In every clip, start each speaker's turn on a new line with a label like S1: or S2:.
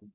S1: Good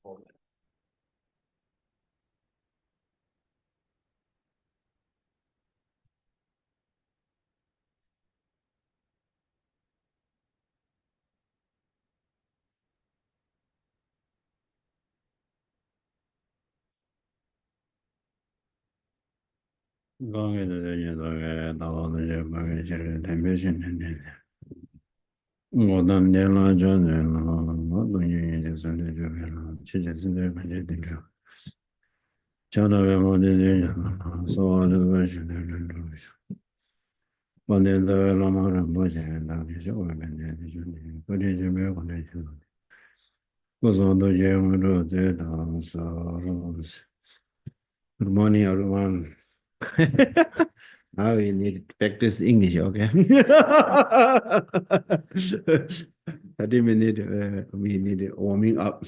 S1: morning, everyone. Now we need to practice English, okay? 30 minutes, we need warming up.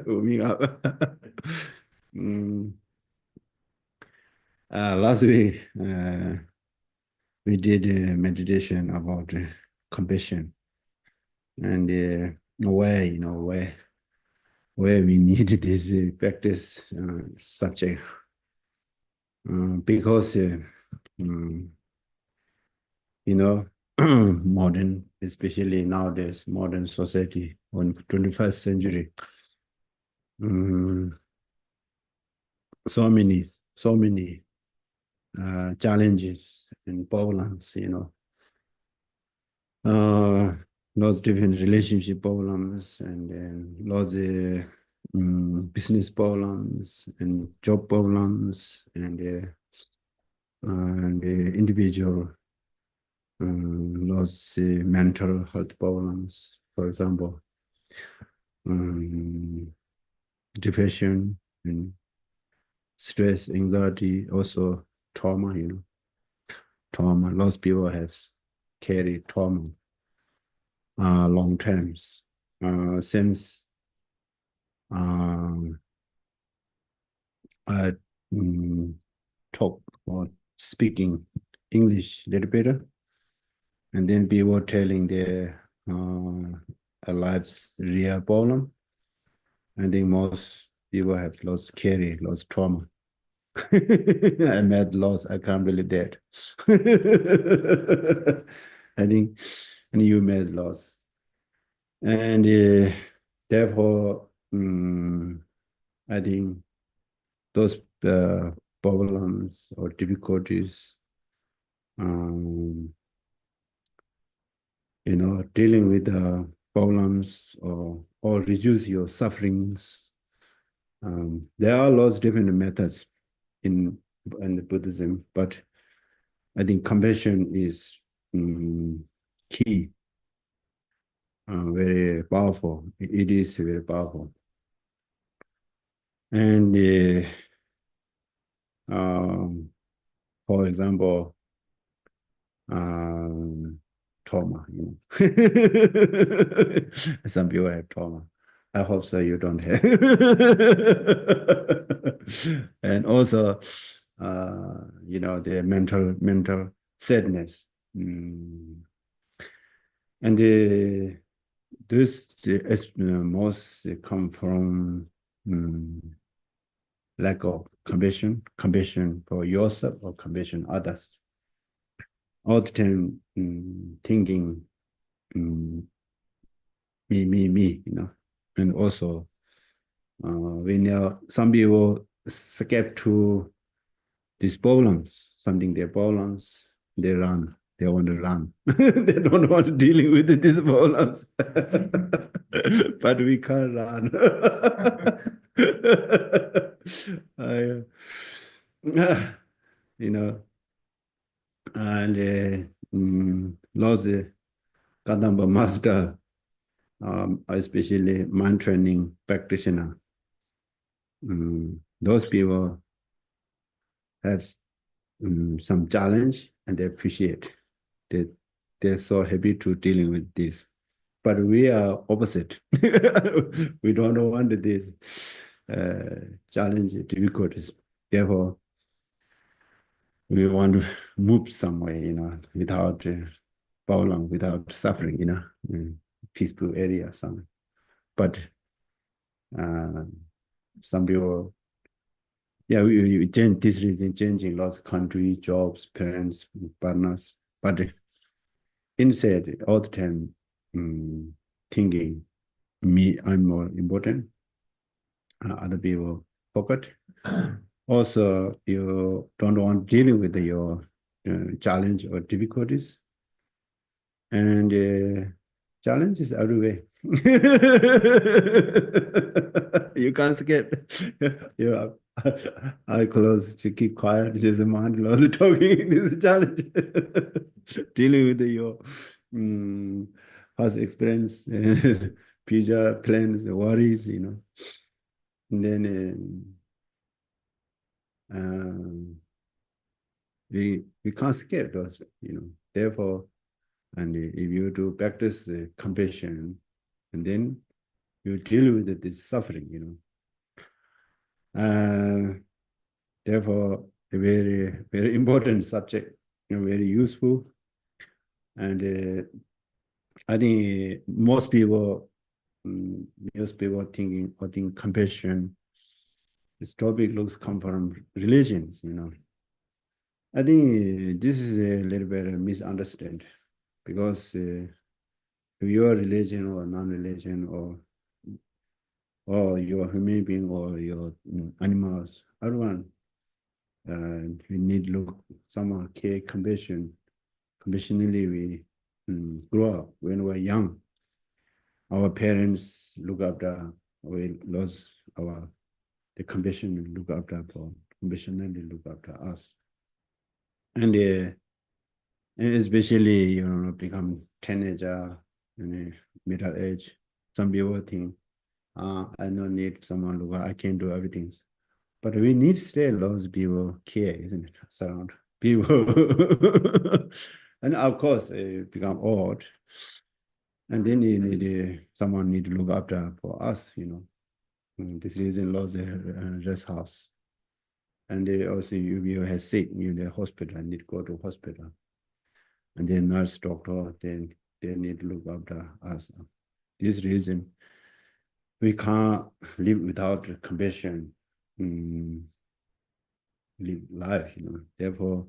S1: Warming up. Mm, last week, we did a meditation about compassion and where we need this practice subject because modern, especially nowadays, modern society on 21st century, so many challenges and problems, lots of different relationship problems and then lots of business problems and job problems and individual lots of mental health problems, for example, depression and stress, anxiety, also trauma, trauma. Lots of people have carried trauma long terms. Since I talk or speaking English a little better, and then people telling their life's real problem. I think most people have lost trauma. I met loss. I can't believe that. I think, and you met loss, and therefore, I think those problems or difficulties, dealing with the problems or reduce your sufferings. There are lots of different methods in the Buddhism, but I think compassion is key, very powerful. It is very powerful. And for example, trauma, some people have trauma. I hope so you don't have. And also, the mental sadness. And this most come from lack of compassion for yourself or compassion others. All the time thinking me, and also when some people escape to these problems, something their problems, they run. They want to run. They don't want to dealing with these problems. But we can't run. I, and lost Kadamba master, especially mind training practitioner. Those people have some challenge and they appreciate that they're so happy to dealing with this. But we are opposite. We don't want this challenge, difficulties. Therefore, we want to move somewhere, without problem, without suffering, peaceful area, something. But Uh, some people, yeah, we change this reason, changing lots of country, jobs, parents, partners, but inside all the time, thinking me, I'm more important. Other people forget. Also, you don't want dealing with your challenge or difficulties, and challenges everywhere. You can't skip. Yeah, I close to keep quiet. Just a mind lots talking. This is a challenge. Dealing with your past experience, future plans, worries, And then we can't skip those. Therefore, and if you do practice compassion, and then you deal with this suffering. Uh, Therefore, a very, very important subject, very useful. And I think most people thinking, I think compassion, this topic looks come from religions. I think this is a little bit misunderstood because if you're religion or non-religion or you're human being or you're animals, everyone we need look someone care compassion. Compassionately we grow up when we're young. Our parents look after, we lost our the compassion look after for compassionately look after us. And especially, become teenager and middle age. Some people think, I don't need someone look, I can do everything. But we need still those people care, isn't it? Surround people. And of course, become old. And then you need someone need to look after for us. This reason lost a rest house. And also you have sick, you in the hospital, need to go to hospital. And then nurse, doctor, then they need to look after us. This reason we can't live without compassion, live life. Therefore,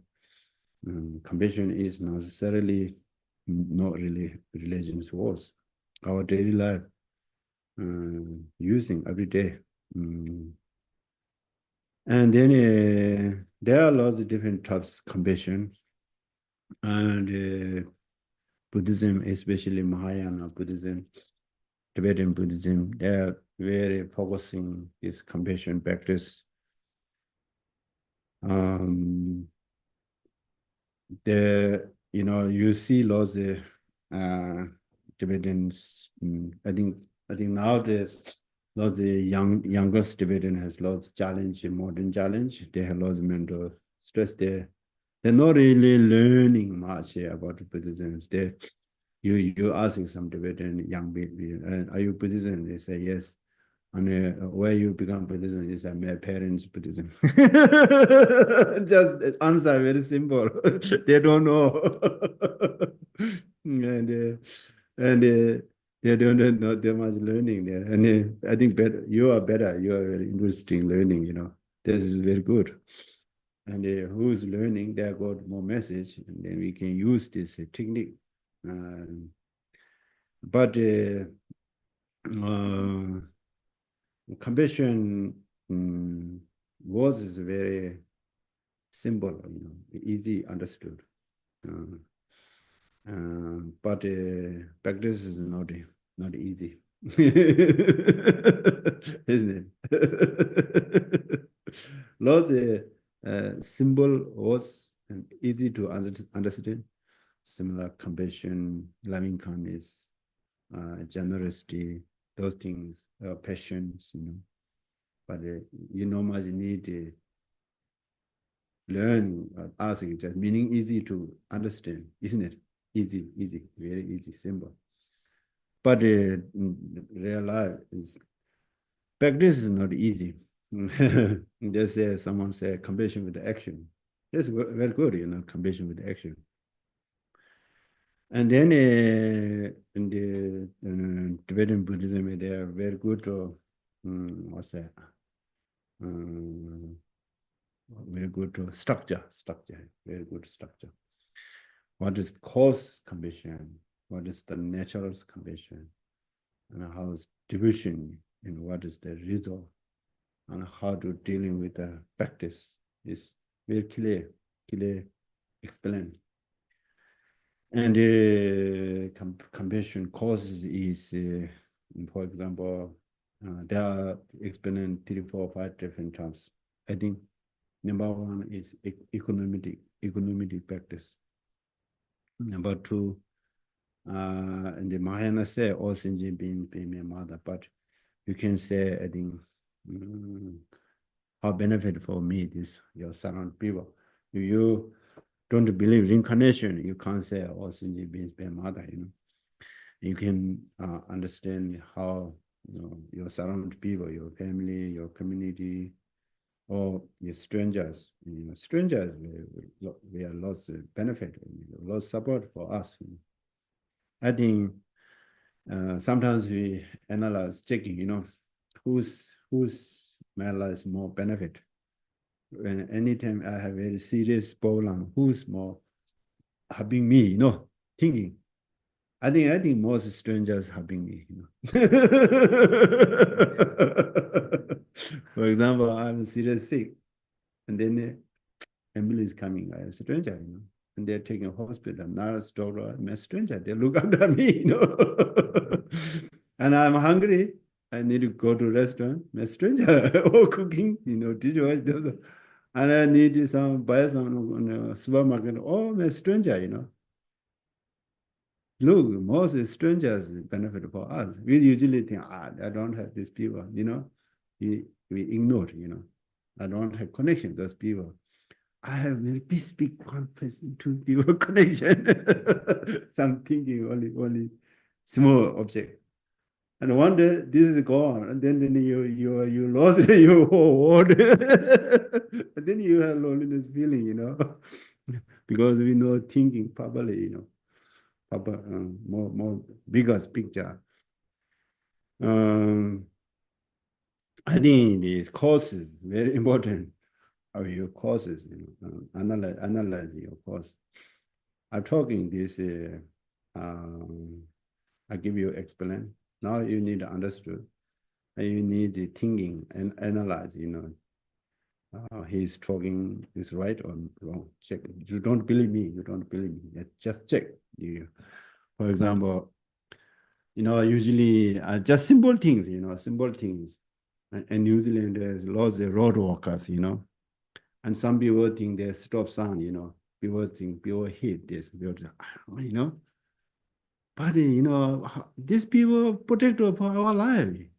S1: compassion is necessarily not really religion's words. Our daily life, using every day. And then there are lots of different types of compassion. And Buddhism, especially Mahayana Buddhism, Tibetan Buddhism, they're very focusing this compassion practice. You see lots of Tibetans. I think nowadays lots of youngest Tibetan has lots of challenge, modern challenge. They have lots of mental stress there. They're not really learning much about Buddhism. You asking some Tibetan young people, are you Buddhism? They say yes. And where you become Buddhism is my parents Buddhism. Just answer very simple. They don't know. And they don't know that much learning there. And I think you are better. You are very interesting learning. This is very good. And who's learning, they got more message, and then we can use this technique. But compassion was is very simple, easy understood. Uh, but practice is not easy, isn't it? Lots symbol was easy to understand. Similar compassion, loving kindness, generosity, those things, passions. But you normally need learn, asking, just meaning easy to understand, isn't it? Easy, very easy, simple. But real life is practice is not easy. Just someone say compassion with the action. That's very good, compassion with the action. And then in the Tibetan Buddhism, they are very good. what's that? Um, very good structure, very good structure. What is cause condition? What is the natural condition? And how is division? And what is the result? And how to dealing with the practice is very clear explained. And compassion causes is, for example, there are explained 3, 4, 5 different terms. I think number one is economic practice. Number two, and the Mahayana say all sentient beings being a mother, but you can say, I think, how benefit for me is your surround people. If you don't believe reincarnation, you can't say all sentient beings being a mother, You can understand how, your surround people, your family, your community, or your strangers. Strangers, we are lost benefit, lost support for us. I think sometimes we analyze checking, whose matter is more benefit. When anytime I have very serious problem, who's more helping me, thinking. I think most strangers helping me, For example, I'm serious sick, and then ambulance coming, a stranger, and they're taking a hospital, nurse, doctor, I'm a stranger. They look after me, And I'm hungry. I need to go to restaurant, I'm a stranger, or cooking, dishwash, those. And I need to buy some in a supermarket. Oh, I'm a stranger. Look, most strangers benefit for us. We usually think, I don't have these people, We ignore, I don't have connection with those people. I have very big one person, two people connection. Some thinking only small object. And one day this is gone, and then you lost your whole world. And then you have loneliness feeling, because we know thinking properly, proper more bigger picture. I think this course is very important. Of your courses, analyze your course. I'm talking this, I give you explain. Now you need to understand. You need the thinking and analyze, he's talking is right or wrong. Check. You don't believe me, just check. For example, usually just simple things, simple things. And usually there's lots of road workers, And some people think they stop sign, people hate this, But, these people protect for our life.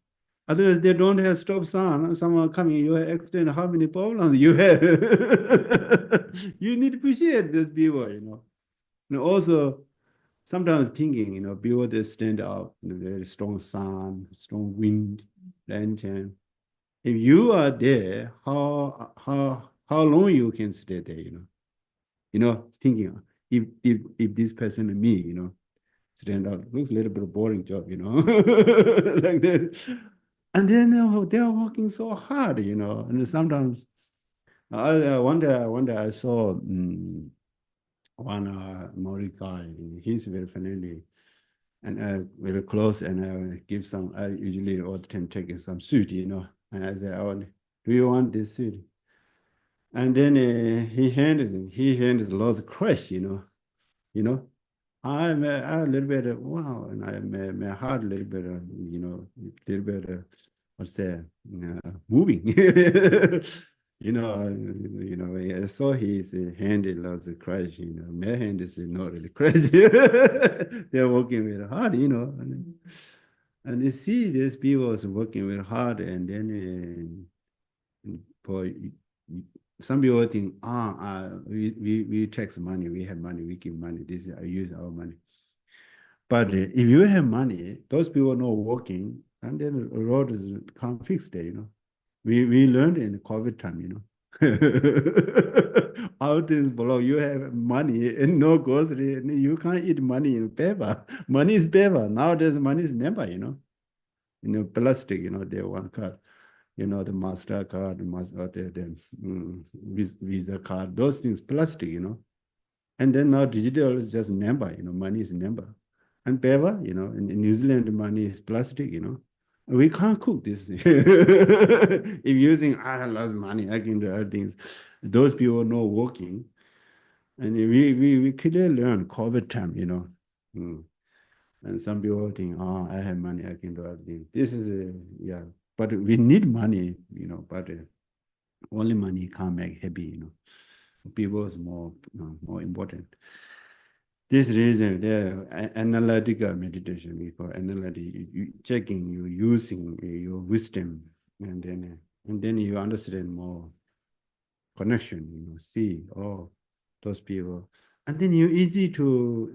S1: Otherwise, they don't have stop sign. Someone coming, you have accident, how many problems you have? You need to appreciate these people, And also, sometimes thinking, people they stand out, very strong sun, strong wind, rain. If you are there, how long you can stay there, thinking if this person and me, stand out, looks a little bit boring job, like that. And then they are working so hard, and sometimes one day I saw one Maori guy, he's very friendly and very close, and I give some, I usually all the time taking some suit, and I say, do you want this suit? And then he hands lots of crash, I'm a little bit, wow, and my heart a little bit, little bit, what's that, moving, I saw his hand lots of crash, my hand is not really crash. They're working very hard, and you see these people is working very hard, and then for some people think, we tax money, we have money, we give money, this I use our money. But if you have money, those people not working, and then the road can't fix it, We learned in COVID time, Out is below, you have money and no grocery, and you can't eat money in paper. Money is paper. Nowadays, money is never, plastic, they one card, the MasterCard, Visa card, those things, plastic, And then now digital is just number, money is number. And paper, in New Zealand, money is plastic, We can't cook this. If using, I lost money, I can do other things. Those people not working. And we clearly learn COVID time, And some people think, oh, I have money, I can do other things. This is, yeah, but we need money, but only money can't make happy, People is more important. This reason, the analytical meditation, we call analytic, checking, you using your wisdom, and then you understand more connection, see, oh, those people. And then you easy to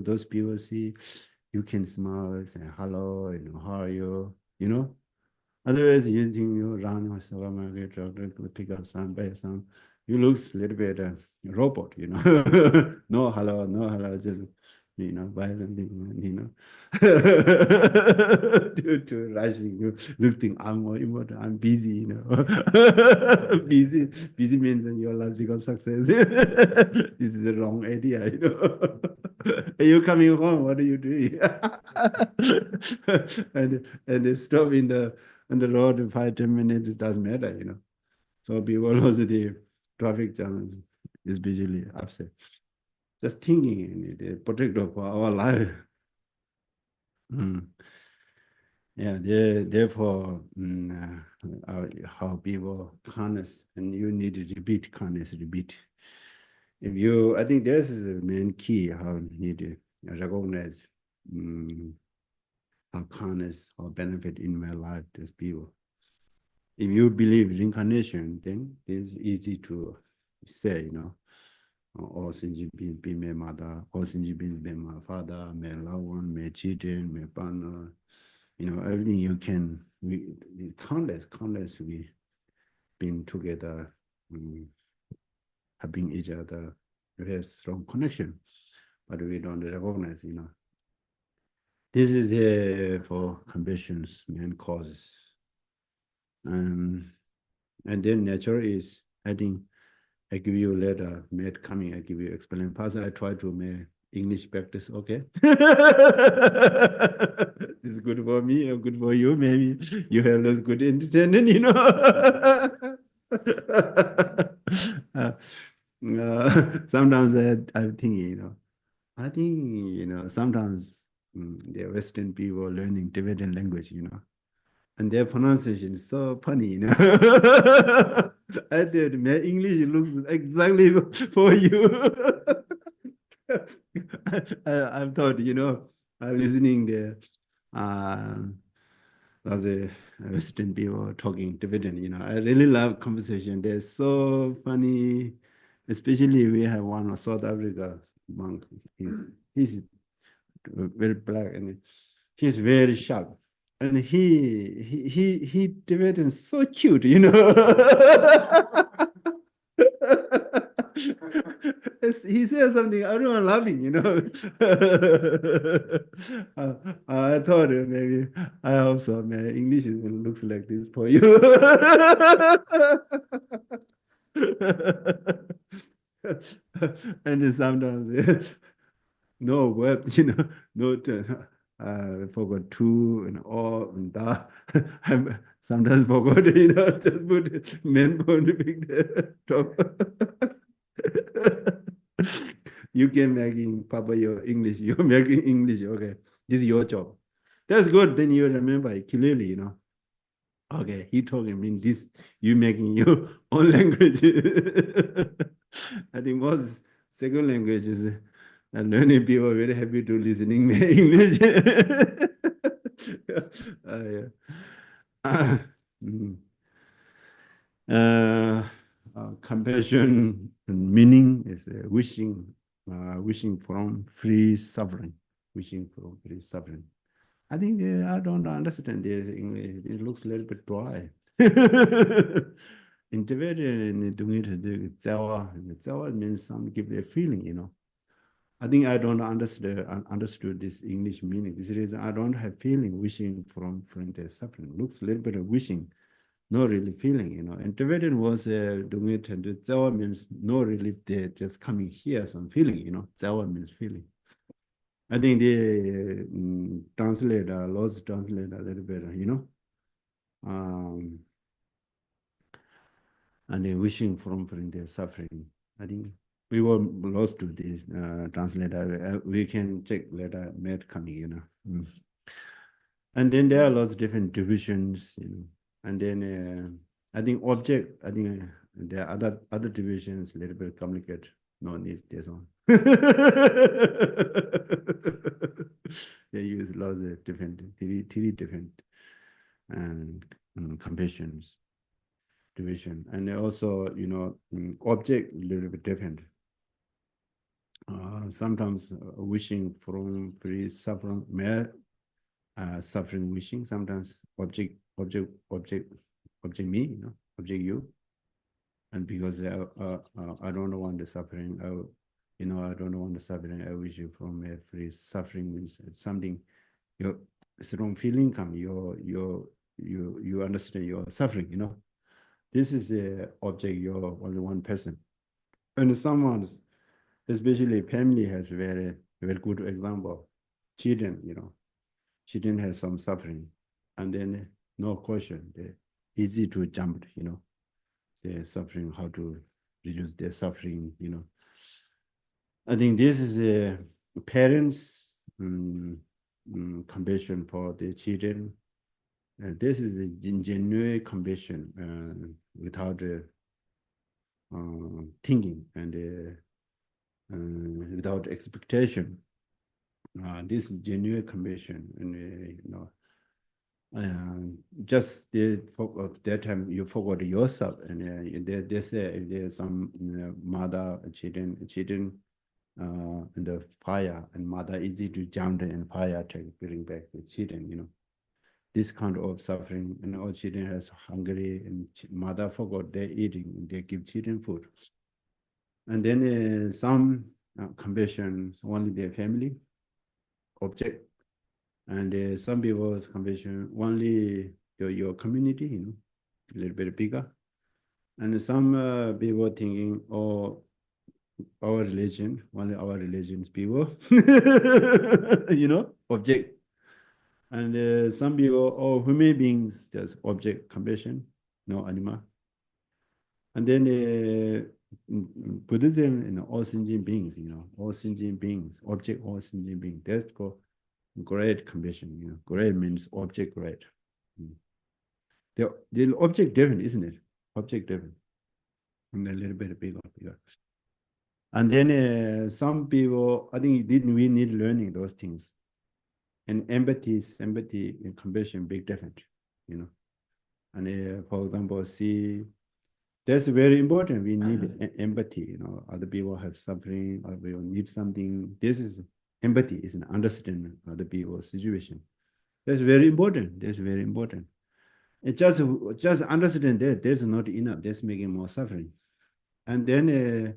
S1: those people see, you can smile, say hello, how are you, Otherwise, you think you run a supermarket, pick up some, buy some. You looks a little bit robot, No hello, just buy something, to rushing, looking, I'm more important, I'm busy, busy means in your life becomes success. This is the wrong idea, You coming home, what are you doing? and they stop on the road in 5-10 minutes, it doesn't matter, So people also the traffic jams is visually upset. Just thinking the protector for our life. Yeah, therefore, how people kindness, and you need to repeat kindness, repeat. I think this is the main key, how you need to recognize how kindness or benefit in my life to people. If you believe reincarnation, then it's easy to say, all sentient beings be my mother, all sentient beings be my father, my loved one, my children, my partner, everything you can, countless we been together, helping each other, we have strong connection, but we don't recognize, This is for compassion's main causes. And then nature is, I think, I give you later, mate coming, I give you explain. Pastor, I try to make English practice, okay? This is good for me or good for you, maybe. You have those good entertainment, sometimes I'm thinking, I think, sometimes the Western people learning Tibetan language, and their pronunciation is so funny, I did, my English looks exactly for you. I've thought, listening there, as a Western people talking Tibetan, I really love conversation. They're so funny, especially we have one of South Africa monk. He's very black and he's very sharp. And he Tibetan so cute, He says something, everyone laughing, I thought maybe, I hope so, man. English looks like this for you. And sometimes, no word, no, I forgot two and all and that. I sometimes forgot, just put main point to pick the top. You can making Papa your English, you're making English, okay. This is your job. That's good, then you remember it clearly, Okay, he talking mean this, you making your own language. I think most second language is learning people are very happy to listening English. Yeah. Compassion and meaning is wishing from free suffering, wishing from free suffering. I think I don't understand this English. It looks a little bit dry. In Tibetan, doing it, Tsawa means some give a feeling, I think I don't understood this English meaning. This reason I don't have feeling wishing from their suffering. Looks a little bit of wishing, not really feeling, you know. And Tibetan was doing it, and Zawa means no relief there, just coming here, some feeling, you know. Zawa means feeling. I think they translate, lost translate a little bit, you know. And then wishing from their suffering. I think we were lost to this translator. We can check later, Matt coming, you know. And then there are lots of different divisions, you know. And then I think object, I think there are other divisions, a little bit complicated. No need this one. They use lots of different, three different and compassions division, and also, you know, object a little bit different. Sometimes wishing from free suffering, mere suffering wishing. Sometimes object me, you know, object you. And because I don't want the suffering, you know, I don't want the suffering. I wish you from a free suffering means it's something. Your strong feeling come. You understand your suffering. You know. This is the object, you're only one person. And someone's, especially family, has very good example. Children, you know, children has some suffering. And then no question, they're easy to jump, you know, their suffering, how to reduce their suffering, you know. I think this is a parents' compassion for the children. This is a genuine compassion without thinking and without expectation. This genuine compassion, and you know, just of that time you forgot yourself, and they say if there's some mother children in the fire, and mother easy to jump in fire to bring back the children, you know. This kind of suffering, and all children has hungry, and mother forgot they're eating, and they give children food. And then some compassion only their family object, and some people's compassion only your community, you know, a little bit bigger. And some people thinking, oh, our religion, only our religion's people, you know, object. And some people, oh, human beings, just object compassion, no animal. And then Buddhism, you know, all sentient beings, you know, all sentient beings, object, all sentient beings. That's called great compassion, you know. Great means object great. The object different, isn't it? Object different. And a little bit bigger. And then some people, I think we need learning those things. And empathy and compassion, big difference, you know. And for example, see, that's very important. We need empathy, you know. Other people have suffering, other people need something. This is empathy, is an understanding of other people's situation. That's very important. That's very important. It just understand that that's not enough. That's making more suffering. And then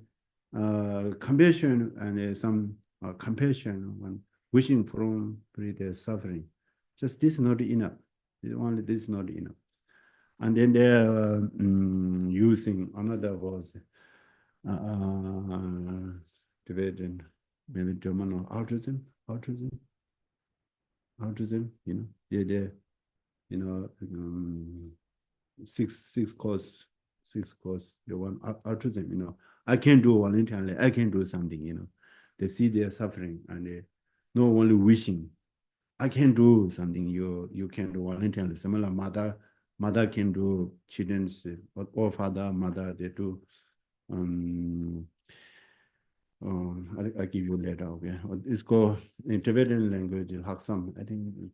S1: compassion and some compassion when wishing from their suffering. Just this is not enough. Only this is not enough. And then they're using another was Tibetan, maybe German or autism, you know, they you know, six course, the one autism, you know, I can do voluntarily, I can do something, you know. They see their suffering and they not only wishing, I can do something, you can do voluntarily. Similar mother can do children's, or father, mother, they do. I give you later, okay? It's called in Tibetan language, Haksam. I think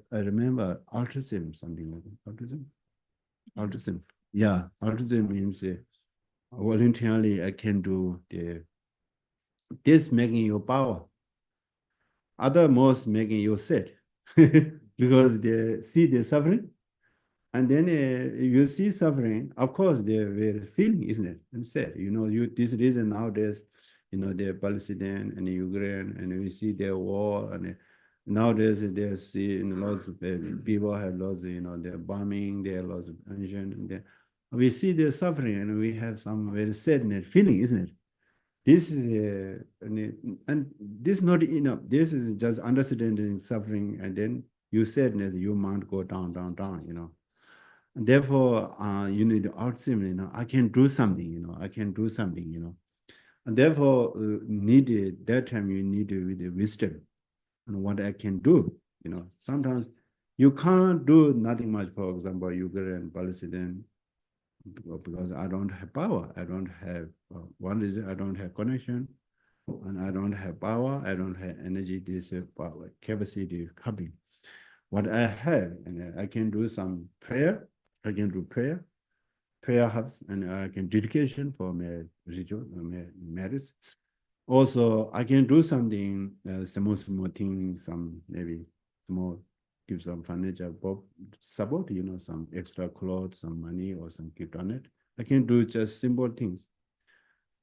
S1: I remember autism, something like that. Autism. Yeah, autism means voluntarily I can do this making you power. Other most making you sad because they see the suffering. And then you see suffering, of course, they're very feeling, isn't it? And sad. You know, this reason nowadays you know, the Palestinian and Ukraine, and we see their war, and nowadays there's lots of people have lost, you know, their bombing, their loss of pension, and we see their suffering, and we have some very sadness feeling, isn't it? This is and this not enough. This is just understanding suffering, and then you sadness, your mind go down, down, down, you know. And therefore, you need to outsim, you know, I can do something, you know, I can do something, you know. And therefore, needed that time you need with the wisdom and what I can do, you know. Sometimes you can't do nothing much. For example, Ukraine, Palestinian, because I don't have power. I don't have one reason I don't have connection, and I don't have power. I don't have energy. This power capacity coming. What I have, and I can do some prayer. I can do prayer hubs, and I can dedication for my religion, my marriage. Also, I can do something, small thing, some maybe small, give some financial support, you know, some extra clothes, some money, or some gift on it. I can do just simple things.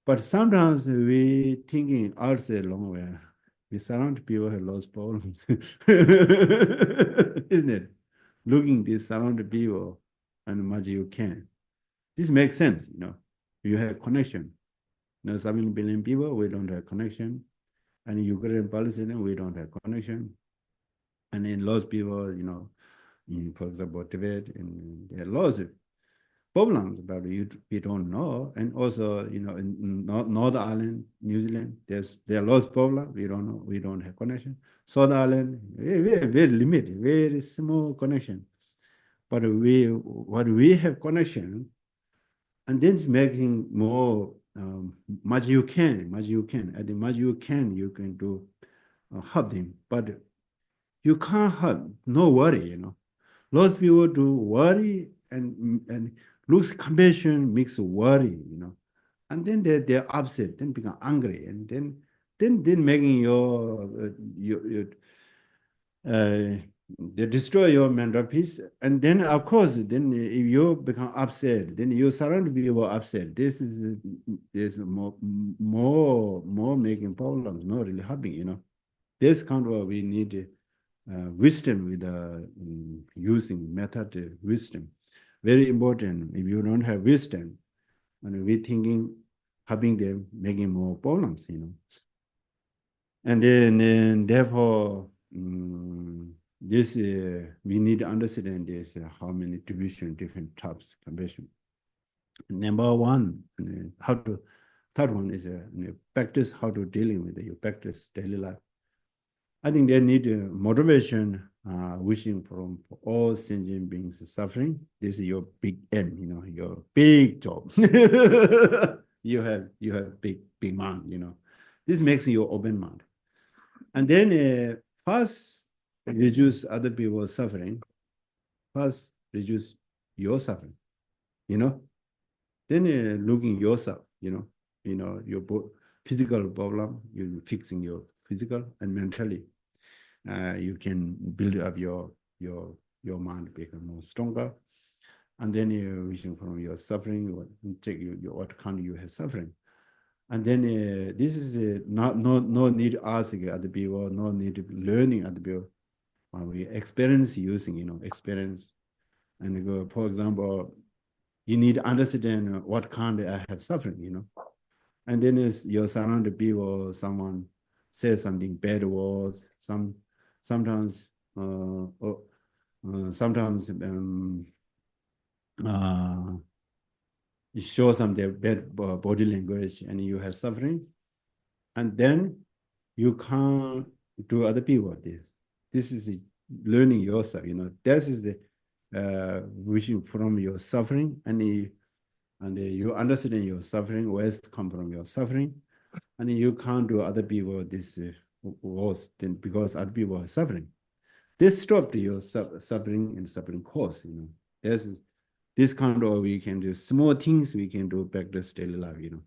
S1: But sometimes we thinking outside long way. We surround people who lost problems, isn't it? Looking this surround people and much you can. This makes sense, you know. You have connection. You know, 7 billion people, we don't have connection. And Ukraine, Palestinian, we don't have connection. And in lots of people, you know, for example, Tibet, and there are lots of problems, but we don't know. And also, you know, in North Island, New Zealand, there are lots of problems. We don't know. We don't have connection. South Island, very limited, very small connection. But what we have connection, and then it's making more much you can. At the much you can do help them. But you can't help, no worry, you know. Lots of people do worry and lose compassion makes worry, you know. And then they're upset, then become angry, and then making your they destroy your mental peace. And then of course, then if you become upset, then you surround people upset. This is more making problems, not really helping, you know. This kind of we need wisdom with using method wisdom. Very important. If you don't have wisdom, and we thinking helping them, making more problems, you know. And then therefore, this we need to understand this how many division, different types compassion. Number one, third one is practice how to dealing with your practice daily life. I think they need motivation, wishing from all sentient beings suffering. This is your big aim, you know, your big job. you have big mind, you know. This makes you open mind. And then first reduce other people's suffering. First reduce your suffering, you know. Then looking yourself, you know your physical problem, you fixing your physical and mentally. You can build up your mind, become more stronger, and then you vision from your suffering, check what kind you have suffering, and then this is no need asking other people, no need learning other people. We experience using, you know, experience, and go, for example, you need to understand what kind I have suffering, you know, and then you're surrounded people, someone says something bad words, sometimes sometimes you show some their bad body language and you have suffering, and then you can't do other people this. This is learning yourself, you know. This is the wishing from your suffering, and you understand your suffering, where it come from your suffering, and you can't do other people this worse than because other people are suffering. This stopped your suffering and suffering cause, you know. There's this kind of we can do small things we can do back to daily life, you know.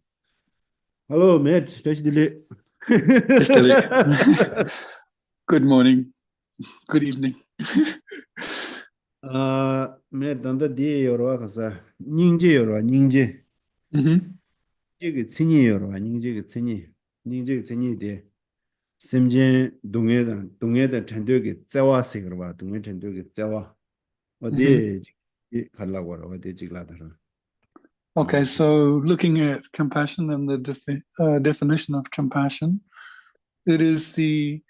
S1: Hello, Matt. Touch the
S2: Good morning. Good evening.
S1: Matt, danda di yorwa kasa nyingje yorwa nyingje.
S2: Mm-hmm.
S1: Jige tsinyi yorwa nyingje ge tsinyi. 닝제 생이데 심진 동해의 전도기 자와 세그와 동해 전도기 자와
S2: Mhm.
S1: 어디 갈라고 하라 어디 지글라더라
S2: Okay, so looking at compassion and the definition of compassion, it is the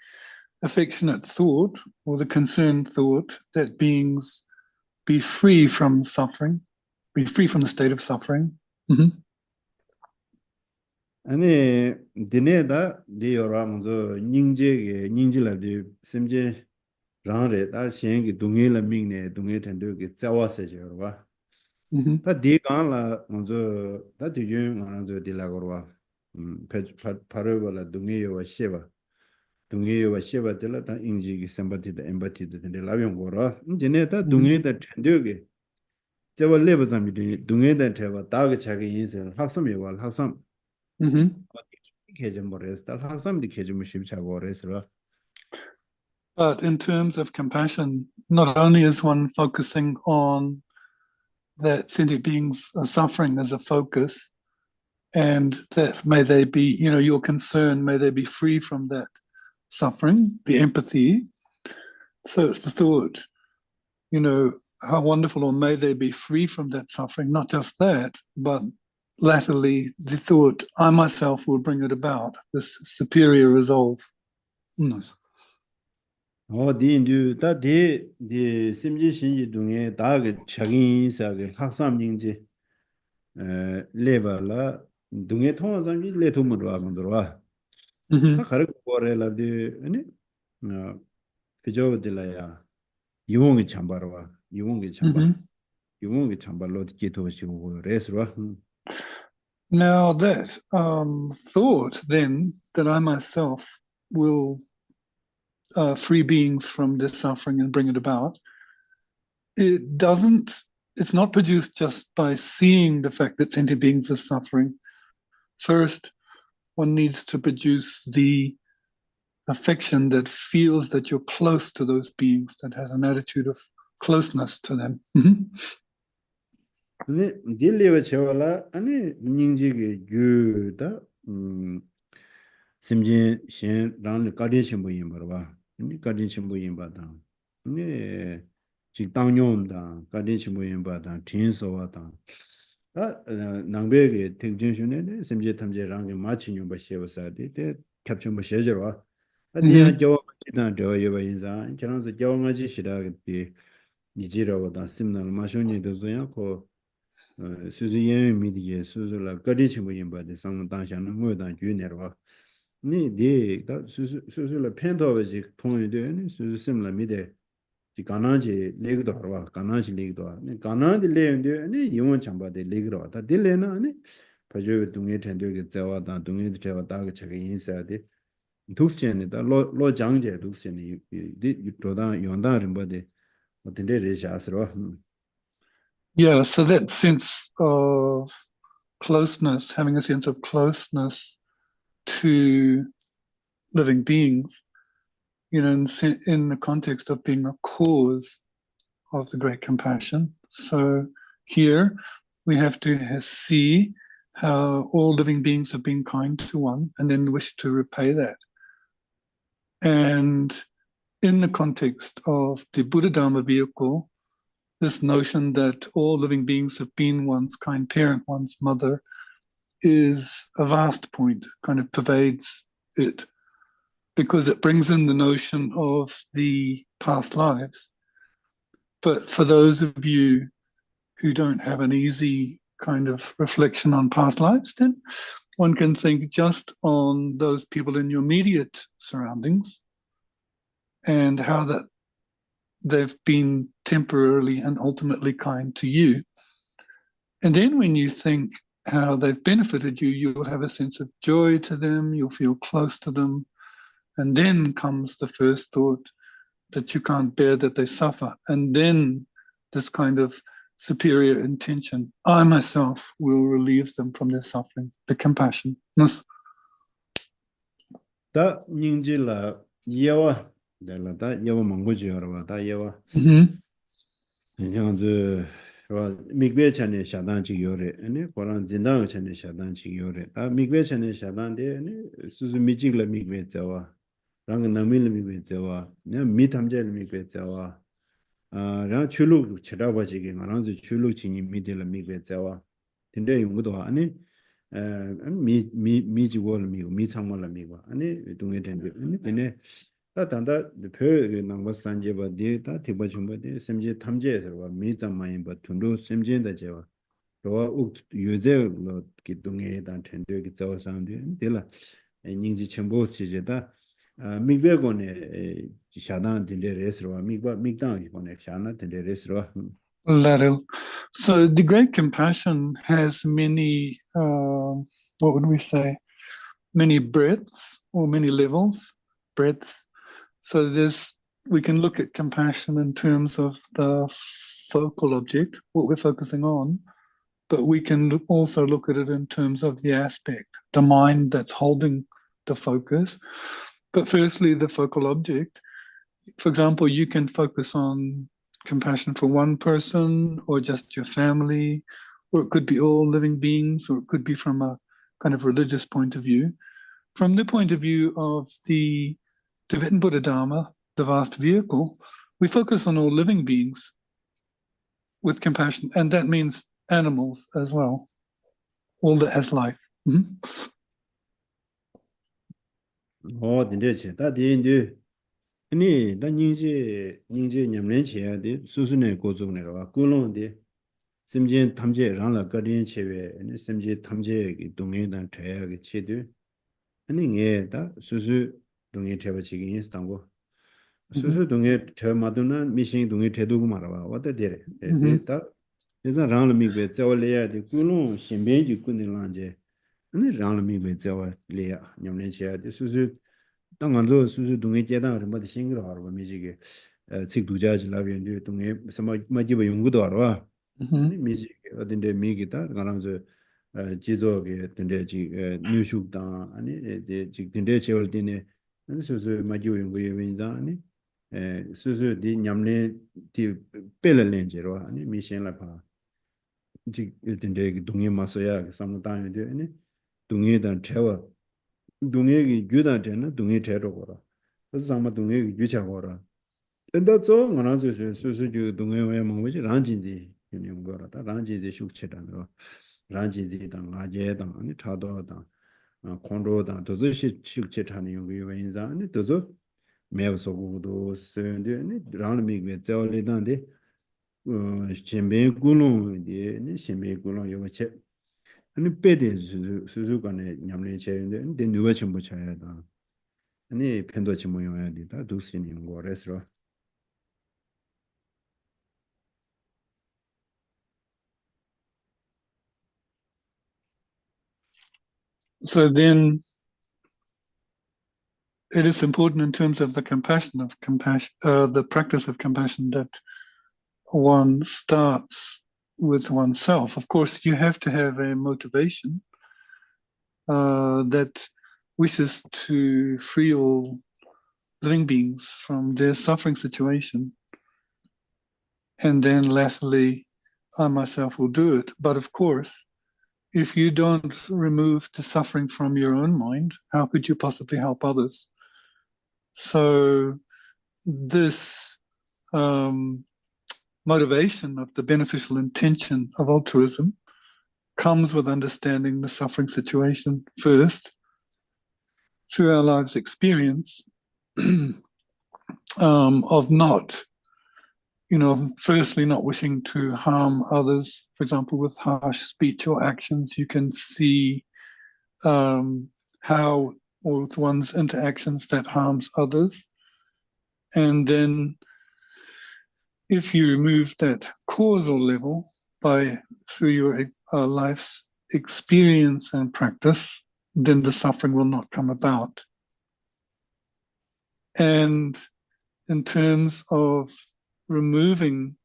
S2: affectionate thought or the concerned thought that beings be free from suffering, be free from the state of suffering. Mhm.
S1: 아니 디네다 디요라 먼저 닝제게 닝질라디 심제 랑레 다 시행기 동해라 밍네 동해 전도기 자와 세저와
S2: Mhm.
S1: 다 디간라 먼저 다 디윤 먼저 디라고와 파르발라 동해요와 셰바 동해요와 셰바 들라 다 인지기 셈바티다 엠바티다 데 라병 거라 이제네 다
S2: Mhm.
S1: 동해다 전도기 자와 레버zam이 동해다 태와 다게 자기 인생 학습이와 학습
S2: Mhm.
S1: 개점버려서 달 학습이 개점을 쉽자고 그래서
S2: But in terms of compassion, not only is one focusing on that sentient beings are suffering as a focus, and that may they be, your concern, may they be free from that suffering, the empathy. So it's the thought, how wonderful, or may they be free from that suffering. Not just that, but latterly the thought, I myself will bring it about, this superior resolve. Yes.
S1: 디인도 다디 심지신이 중에 다게 자기사게 학습인지 레벨라 중에 통화상이 레토므로 하면들와 다
S2: Mm-hmm.
S1: 가르고 거래라디 아니 비저들라야 유흥이 참바로와 유흥이 참바
S2: Mm-hmm.
S1: 유흥이 참발로 기도시고 그래서와
S2: Now that thought, then, that I myself will free beings from this suffering and bring it about, it's not produced just by seeing the fact that sentient beings are suffering. First, one needs to produce the affection that feels that you're close to those beings, that has an attitude of closeness to them. Mhm.
S1: 아니 딜레베 채워라 아니 닝지게 규다 심진 신 랑 가디 신부인 버봐 니 가디 신부인 바다 니 직당용다 가디 신부인 바다 진소와다 아 낭베게 택진슈네 심지 탐제랑 마치뉴 버시어사디 데 캡션 버시어와 아디야
S2: Mhm.
S1: 저 일단 저 여바 인사 저런서 저가지 시라게 니지라고다 심날 마쇼니도 소야고 수수연 미디에 수수라 거리 친구인 바데 상당 당샤는 뭐다 주네로 니디가 수수라 펜토베지 통일되는 수수심라 미데 지 가나지 레그도 하와 가나지 레그도 네 가나디 레인데 네 영원 참바데 레그로 다 딜레나 아니 바저 동네 텐도게 자와다 동네 자와다 그 인사데 독스전에다 로 장제 독스전이 이 도다 연다는 바데 어떤데 레샤스로
S2: Yeah, so that sense of closeness, having a sense of closeness to living beings, in the context of being a cause of the great compassion. So here we have to see how all living beings have been kind to one and then wish to repay that. And in the context of the Buddha Dharma vehicle, this notion that all living beings have been one's kind parent, one's mother, is a vast point, kind of pervades it, because it brings in the notion of the past lives. But for those of you who don't have an easy kind of reflection on past lives, then one can think just on those people in your immediate surroundings and how that they've been temporarily and ultimately kind to you. And then when you think how they've benefited you, you'll have a sense of joy to them, you'll feel close to them. And then comes the first thought that you can't bear that they suffer. And then this kind of superior intention, I myself will relieve them from their suffering, the compassion.
S1: 다 닝질라 예와 내가 다 예와 망고지어라 다 예와
S2: Mm-hmm.
S1: 그냥 저 migbe chane shadan chi yore ane koran zindang chane shadan chi yore a migbe chane shadan de ane suzu mijik la migbe zawa rang nami la migbe zawa ne mi tamje la migbe zawa rang chulu chadaba chige rang zu chulu chingi mi de la migbe zawa tinde yungudo ane mi ji wo la migbe mi changma la migbe ane dunge tende ane 다 단다 표 남바 산제바 데이터 티바 줌바데 semje 탐제 서와 미자 마인 바 둔도 semje다 제와 로와 욱 유제 로 기둥에 단 텐데 기 자와상데 데라 닝지 첨보 시제다 미베고네 샤단 딘데 레스로와 미바 미당 이고네 샤나 딘데 레스로와
S2: Lateral. So the great compassion has many, what would we say, many breadths or many levels, breadths. So we can look at compassion in terms of the focal object, what we're focusing on, but we can also look at it in terms of the aspect, the mind that's holding the focus. But firstly, the focal object. For example, you can focus on compassion for one person or just your family, or it could be all living beings, or it could be from a kind of religious point of view. From the point of view of the Tibetan Buddha Dharma, the vast vehicle, we focus on all living beings with compassion, and that means animals as well, all that has life.
S1: 딘데체 다 딘데 아니 다 닝제 냠nenche 데 수수네 고종네로 꿀론데 심진 탐제 랑라 거린 체베 아니 심지 탐제 동에단 대야게 체드 아니 녜다 수수 동에 태버지긴 있었고 수수 동에 태마도나 미신 동에 태도고 말아봐 어때데 다 그래서 랑라 미베 저월래야 돼 꿀론 신변지 꾸는란제 아니 랑라 미베 저월래야 냠nenche 데 수수 당간도 수수 동에 제단 뭐 신경 하고 미지게 책두자지 라변도 동에 마지막 연구도 알아 아니 미지 어딘데 미기다 가랑서 지조게 된데 지 뉴슈다 아니 지 된데 제월디네 아니 수수 마지막 연구에 wen자 아니 수수 디 냠네 디 벨렌제로 아니 미신라 봐 지 된데 동에 마서야 상당히 아니 동에단 태워 동해기 유단되는 동해 대로거라. 그래서 아마 동해기 유자거라. 근데 저 원하서 수수주 동해에 뭐지 란진지 이런 거라다. 란진지 숙체다로. 란진지당 아제당 아니 타도당 콘로당 도저시 숙체타는 요인자 아니 도저 매우서고도 쓰는데 아니 란미게 저리단데 신배 군론데 니 신배 군론 요체 아니 빼대 수수관에 냠내 제인데 누가 전부 차야다. 아니 편도치 모여야 되다. 두스님 거래서.
S2: So then it is important in terms of the the practice of compassion that one starts with oneself. Of course, you have to have a motivation that wishes to free all living beings from their suffering situation. And then lastly, I myself will do it. But of course, if you don't remove the suffering from your own mind, how could you possibly help others? So this motivation of the beneficial intention of altruism comes with understanding the suffering situation first through our lives' experience of not, firstly not wishing to harm others. For example, with harsh speech or actions, you can see how, or with one's interactions, that harms others. And then if you remove that causal level through your life's experience and practice, then the suffering will not come about. And in terms of removing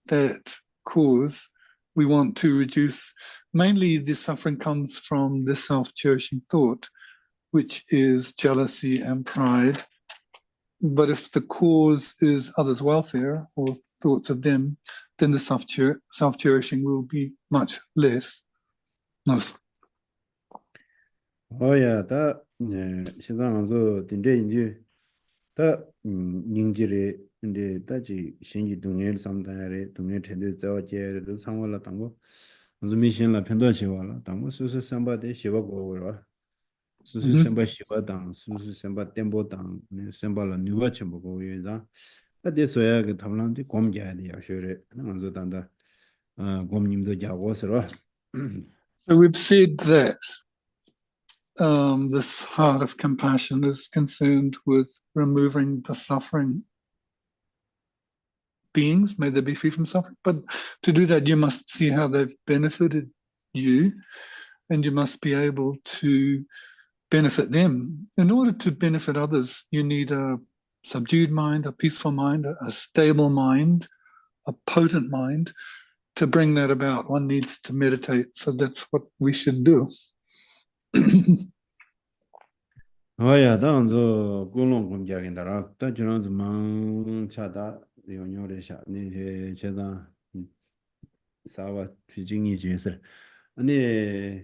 S2: that cause, we want to reduce, mainly the suffering comes from the self-cherishing thought, which is jealousy and pride. But if the cause is others' welfare or thoughts of them, then the self-cherishing will be much less. Most.
S1: 어야 다 시장에서 딘데 다 닝지레 근데 다지 신기 동일 삼다야레 동일 텐데 저제를 상월라 당고 무슨 미신라 편도 지와라 당고 수수 삼바데 시바고라 수수 삼바 시바당 수수 삼바 템보당 삼바라 누가 첨보고 예자 다데서야 그 탐람데 곰자야 야쇼레 먼저 단다 곰님도 자고서로
S2: So we've said that this heart of compassion is concerned with removing the suffering beings, may they be free from suffering. But to do that, you must see how they've benefited you, and you must be able to benefit them. In order to benefit others, you need a subdued mind, a peaceful mind, a stable mind, a potent mind. To bring that about, one needs to meditate. So that's what we should do.
S1: 어야 당저 공론 공작인다라 다 저런서 망차다 요녀레샤 니 제가 사와 피징이 제서 아니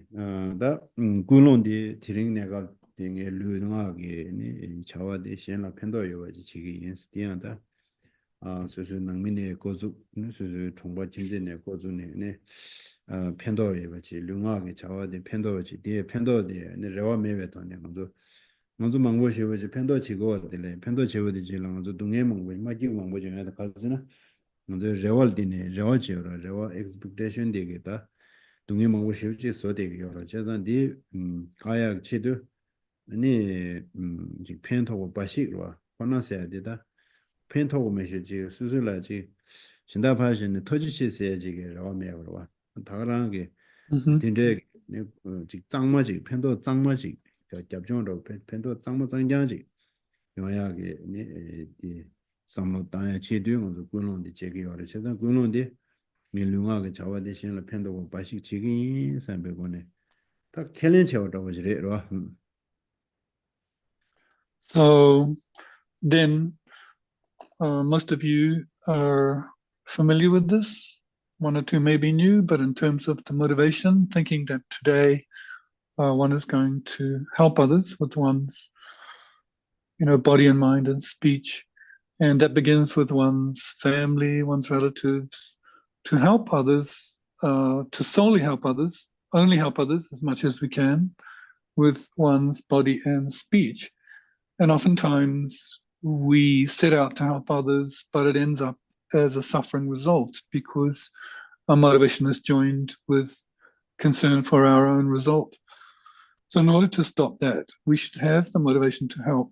S1: 다 공론디 디링 내가 딩에 류능하게 니 자와데 신라 편도요지 지기 인스티안다 소소 능민의 고주 소소 통과 진전의 고주네 편도에 같이 류능하게 자와데 편도지 뒤에 편도데 네 레와 메베도네 먼저 망고시버지 편도 지고들래 편도 제거되지랑 먼저 동해 망고 마지 망고 중에 가서는 먼저 레월디네 레워지어라 레워 expectation 되겠다 동해 망고 쉬우지 소되게 여러 제단디 가야 치도 아니 지 편토고 바시로 권나서야 되다 편토고 메시지 수술라지 진다파시는 터지시세지게 레워메로 다가라는 게 딘데 지 짱마지 편도 짱마지 잡종으로 펜도 짱마 짱장지 요야게 네 삼로 땅에 체드용으로 군론데 제기요래 세상 군론데 밀룽하게 자와데 신을 펜도 바시 지기 삼베고네 다 켈렌 채워도 버지래로
S2: So then most of you are familiar with this. One or two may be new, but in terms of the motivation, thinking that today one is going to help others with one's, body and mind and speech, and that begins with one's family, one's relatives, to help others, to solely help others, only help others as much as we can with one's body and speech. And oftentimes we set out to help others, but it ends up as a suffering result because our motivation is joined with concern for our own result. So in order to stop that, we should have the motivation to help,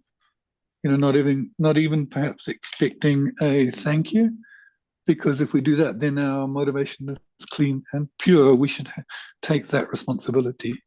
S2: not even perhaps expecting a thank you, because if we do that, then our motivation is clean and pure. We should take that responsibility.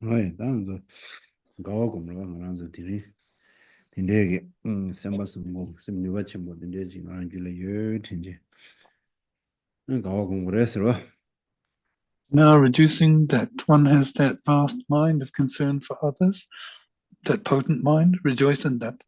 S1: Right, that's a go come around the Tindegi, Sambas, some new watching what the Desi Angela Yurt, and go come restaurant.
S2: Now, reducing that one has that vast mind of concern for others, that potent mind, rejoice in that.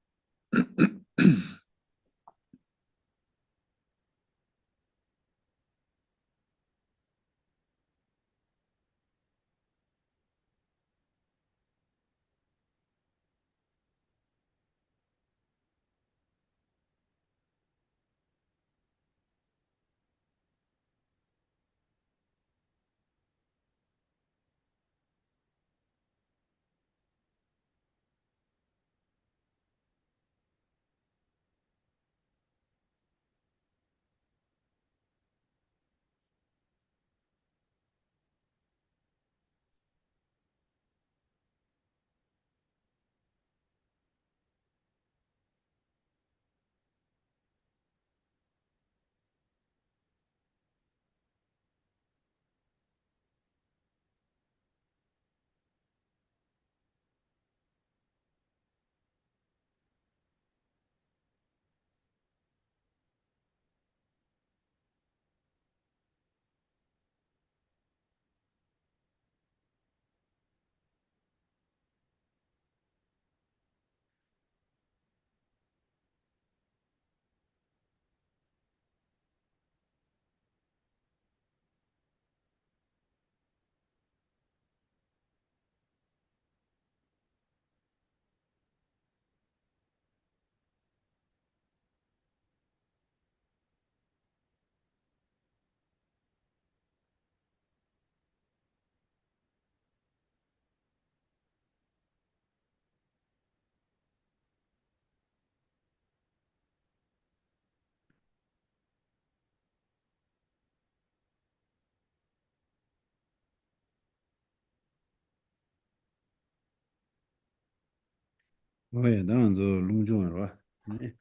S1: Oh, yeah, that's a long journey, right?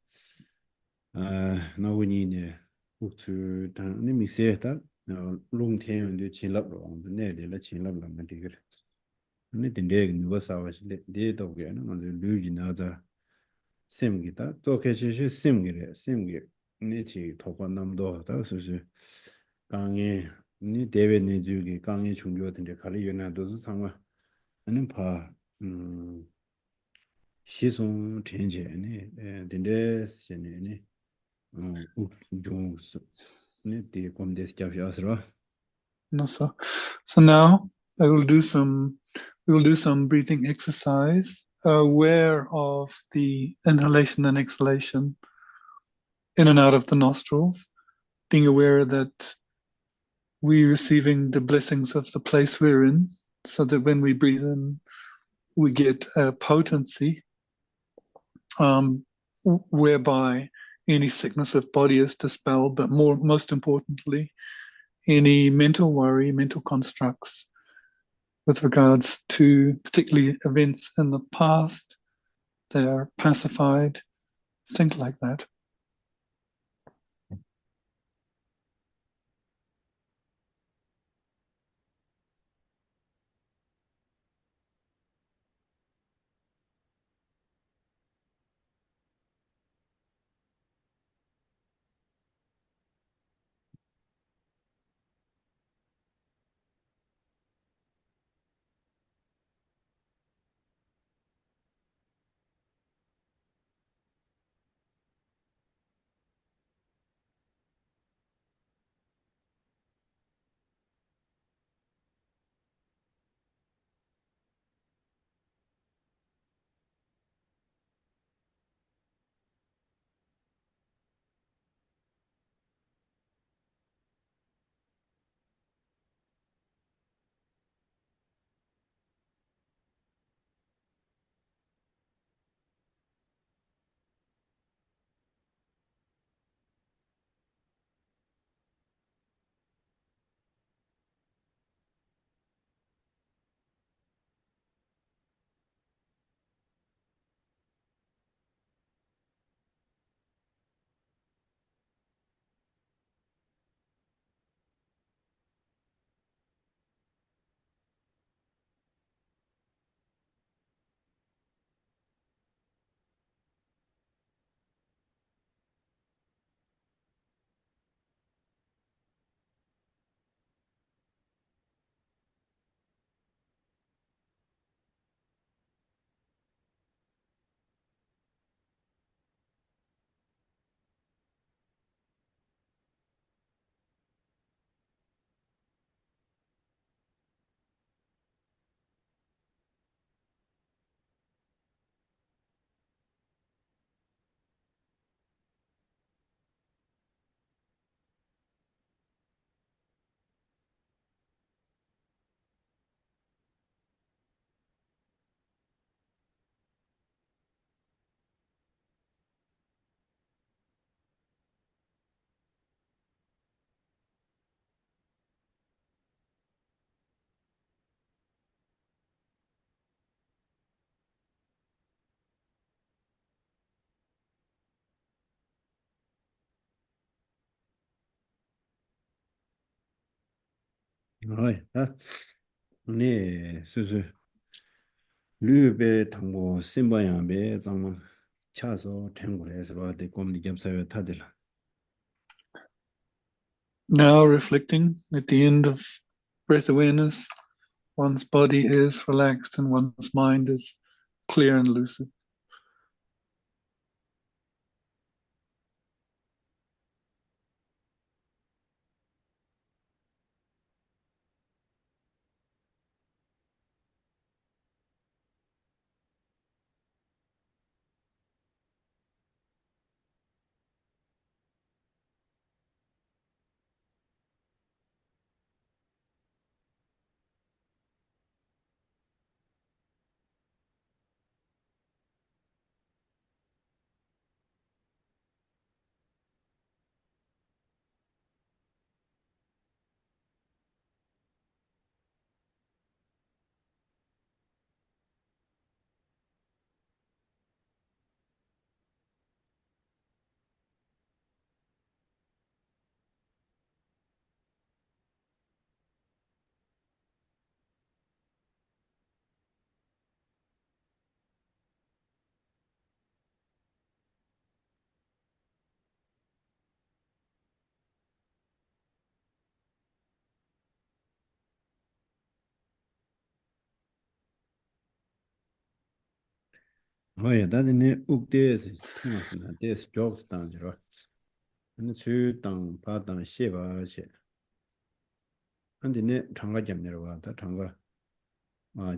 S1: Now we need book to let me say that long term the chin up on the net, the chin up on the digger. Anything there in was our day dog again on the Lugin other same guitar. Talk as you same gear. Nichi top on them door, that's 강에 니 대외 내주기 강에 중요한 데 가리려나 도서 상화 아니 음 시송 전제네 근데 전에네 좀 네, 검대스 잡혀서라.
S2: No, so now I will do some we will do some breathing exercise, aware of the inhalation and exhalation in and out of the nostrils, being aware that we're receiving the blessings of the place we're in, so that when we breathe in, we get a potency whereby any sickness of body is dispelled, but most importantly, any mental worry, mental constructs with regards to particularly events in the past, they are pacified, think like that.
S1: Rồi, đó. Nè, sư lü be 당고 심바야 be zang 차서 탱고래서 와데 곰니 겸사요 타들.
S2: Now reflecting at the end of breath awareness, one's body is relaxed and one's mind is clear and lucid.
S1: Rồi, đó nên ук데스 팅었으나 데스 jokes 당지로. 근데 주 파당 셰바셰. 근데 네 장가 잡내로 와다 장가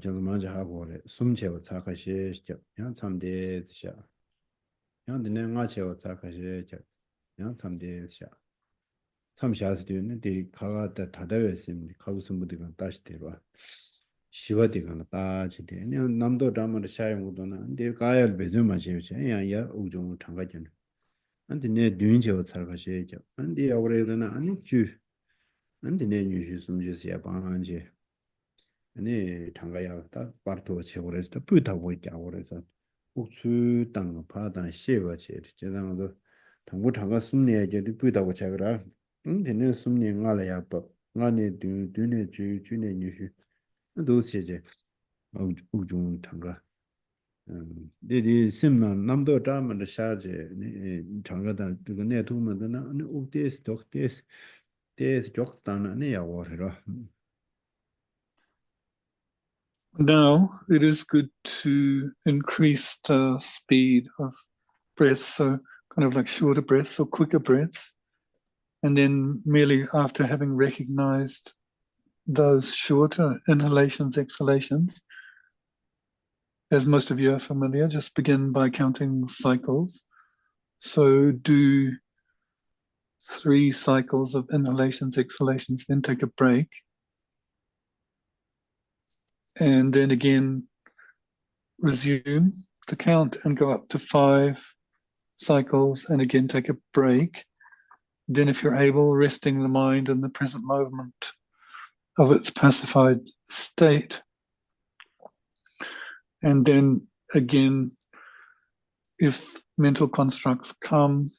S1: 저도 먼저 하고 그래. 숨채워 착하시죠. 양 참대시야. 양 근데 내가 채워 착하시죠. 양 참대시야. 참샤스도는 데 가가다 다다였습니다. 가고서 무디가 다시 데려와. 시와디가 다지데. 그냥 남도 담을 샤용도나 근데 가야 배좀 마시죠. 야야 우종 장가전. 근데 내 düğünce 살가시죠. 근데 야고래도나 아니 주. 근데 내 뉴스 숨지스야 방한지. 아니 장가야 딱 파르토 치고래서 뿌다고 있다고 그래서 국수 땅 파단 시와지. 제가도 당고 장가 숨내야 돼 뿌다고 제가 근데 숨내 알아야 법. 안에 düğüne 주네 뉴스. 도시제 우중 장가. 데디 심나 남도 담을 샤제 장가다 그거 내 도면은 옥데스 독데스 데스 적다나 내 야워라.
S2: Now it is good to increase the speed of breaths, so kind of like shorter breaths or quicker breaths. And then merely after having recognized those shorter inhalations, exhalations, as most of you are familiar, just begin by counting cycles. So do 3 cycles of inhalations, exhalations, then take a break. And then again, resume the count and go up to 5 cycles and again take a break. Then, if you're able, resting the mind in the present moment of its pacified state. And then again, if mental constructs come,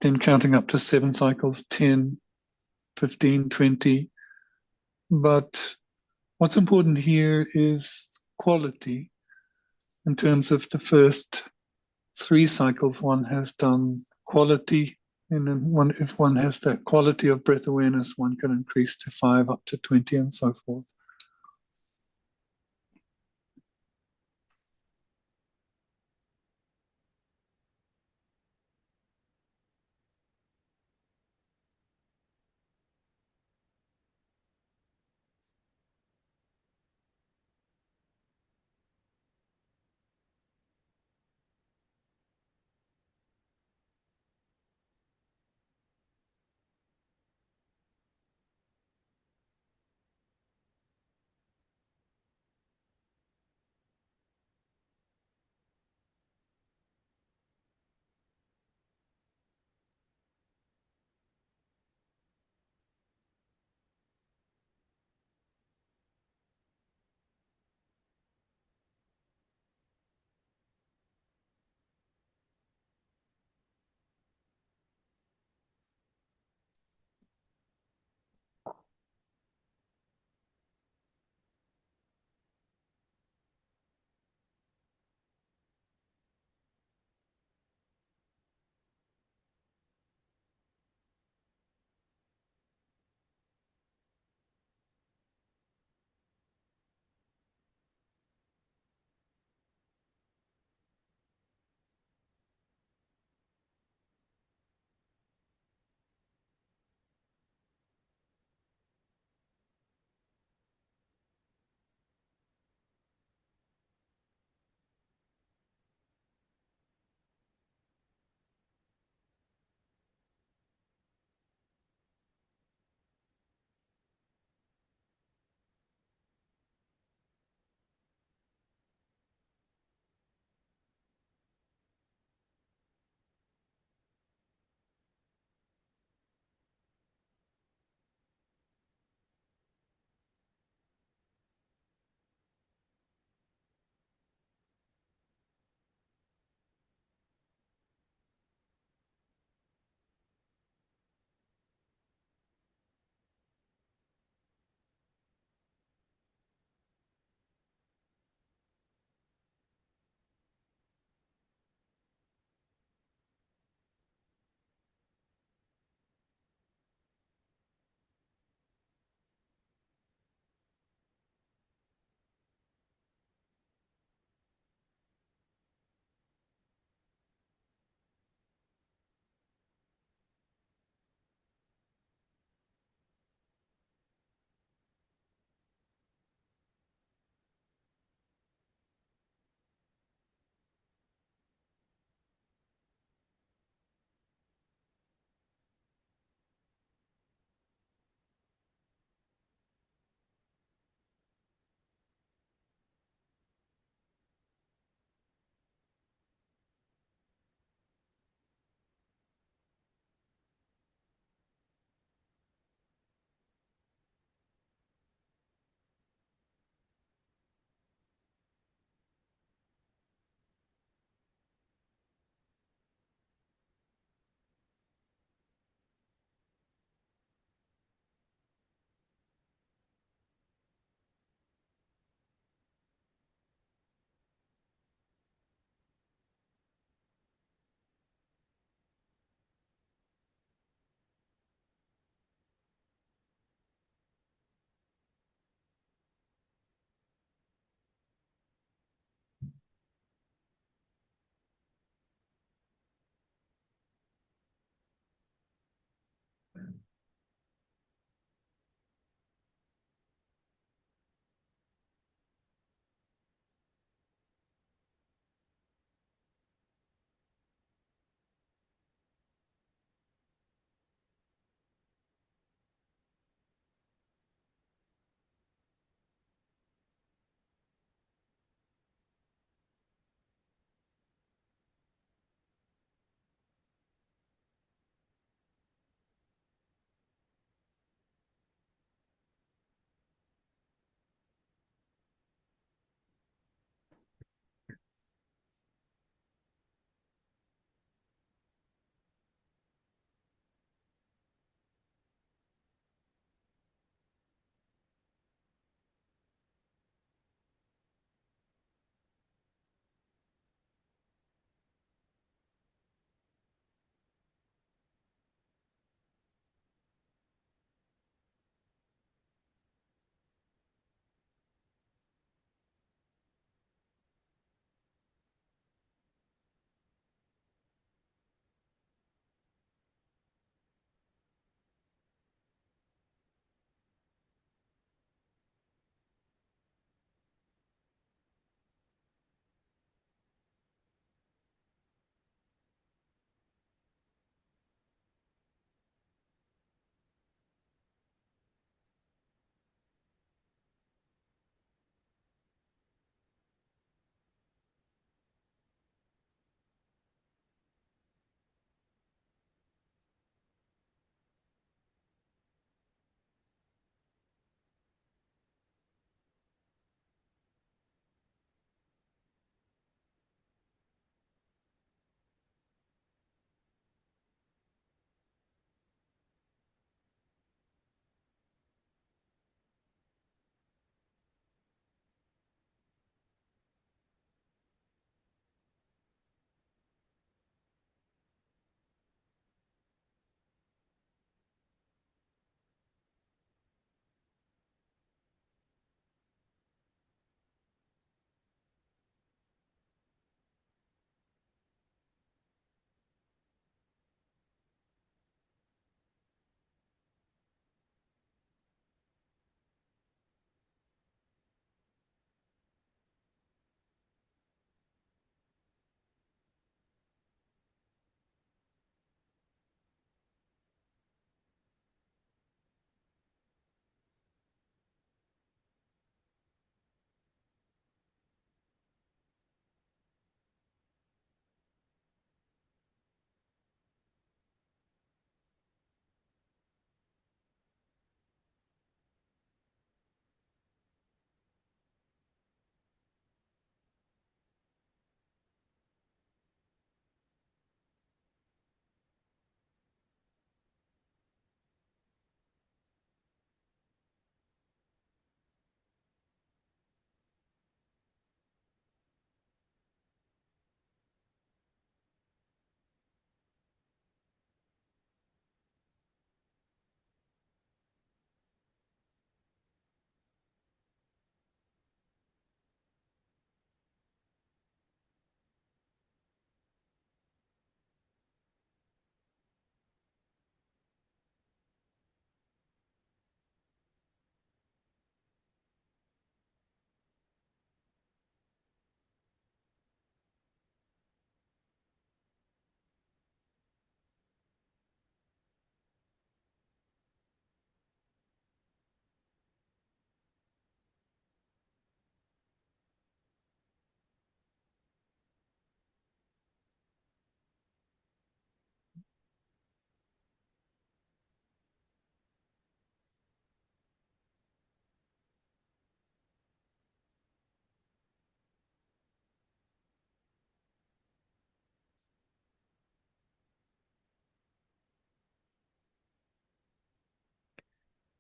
S2: then counting up to 7 cycles, 10, 15, 20. But what's important here is quality. In terms of the first 3 cycles, one has done quality. And then if one has that quality of breath awareness, one can increase to 5, up to 20, and so forth.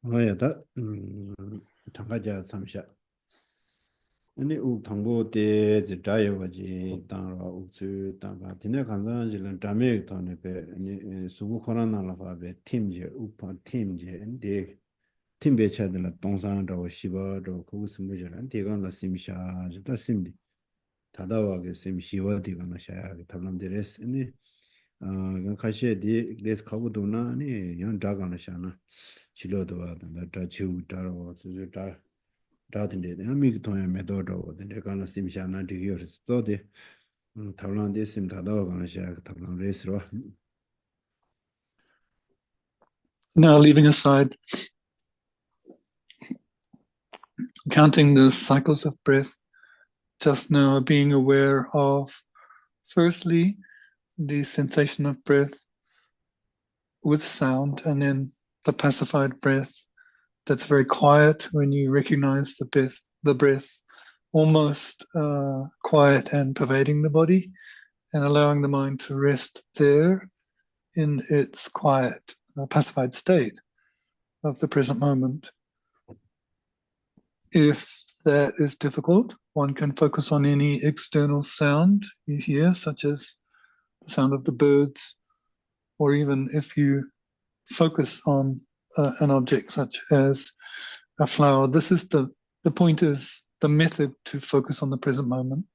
S1: 뭐야다 당가자 삼샤 아니 우 당고 때 자요 가지 당라 우주 당가 디네 간사지는 담에 돈에 배 아니 수고 코로나라 바베 팀제 우파 팀제 데 팀베 차들라 동상도 시바도 그거 스무저란 대간라 심샤 저다 심디 다다와게 심시와 대간라 샤야 탑람데레스 아니 가시에 데스 가고도나 아니 양 다간라 샤나 치료도 와다 다 치우 따로 저저 다든데 아미 돈에 메도도 근데 간라 심샤나 디기어스 또데 탑람데 심 다다와간라 샤야 탑람레스로
S2: Now, leaving aside counting the cycles of breath, just now being aware of, firstly, the sensation of breath with sound, and then the pacified breath that's very quiet when you recognize the breath almost quiet and pervading the body, and allowing the mind to rest there in its quiet, pacified state of the present moment. If that is difficult, one can focus on any external sound you hear, such as the sound of the birds, or even if you focus on an object such as a flower. This is the point is the method to focus on the present moment.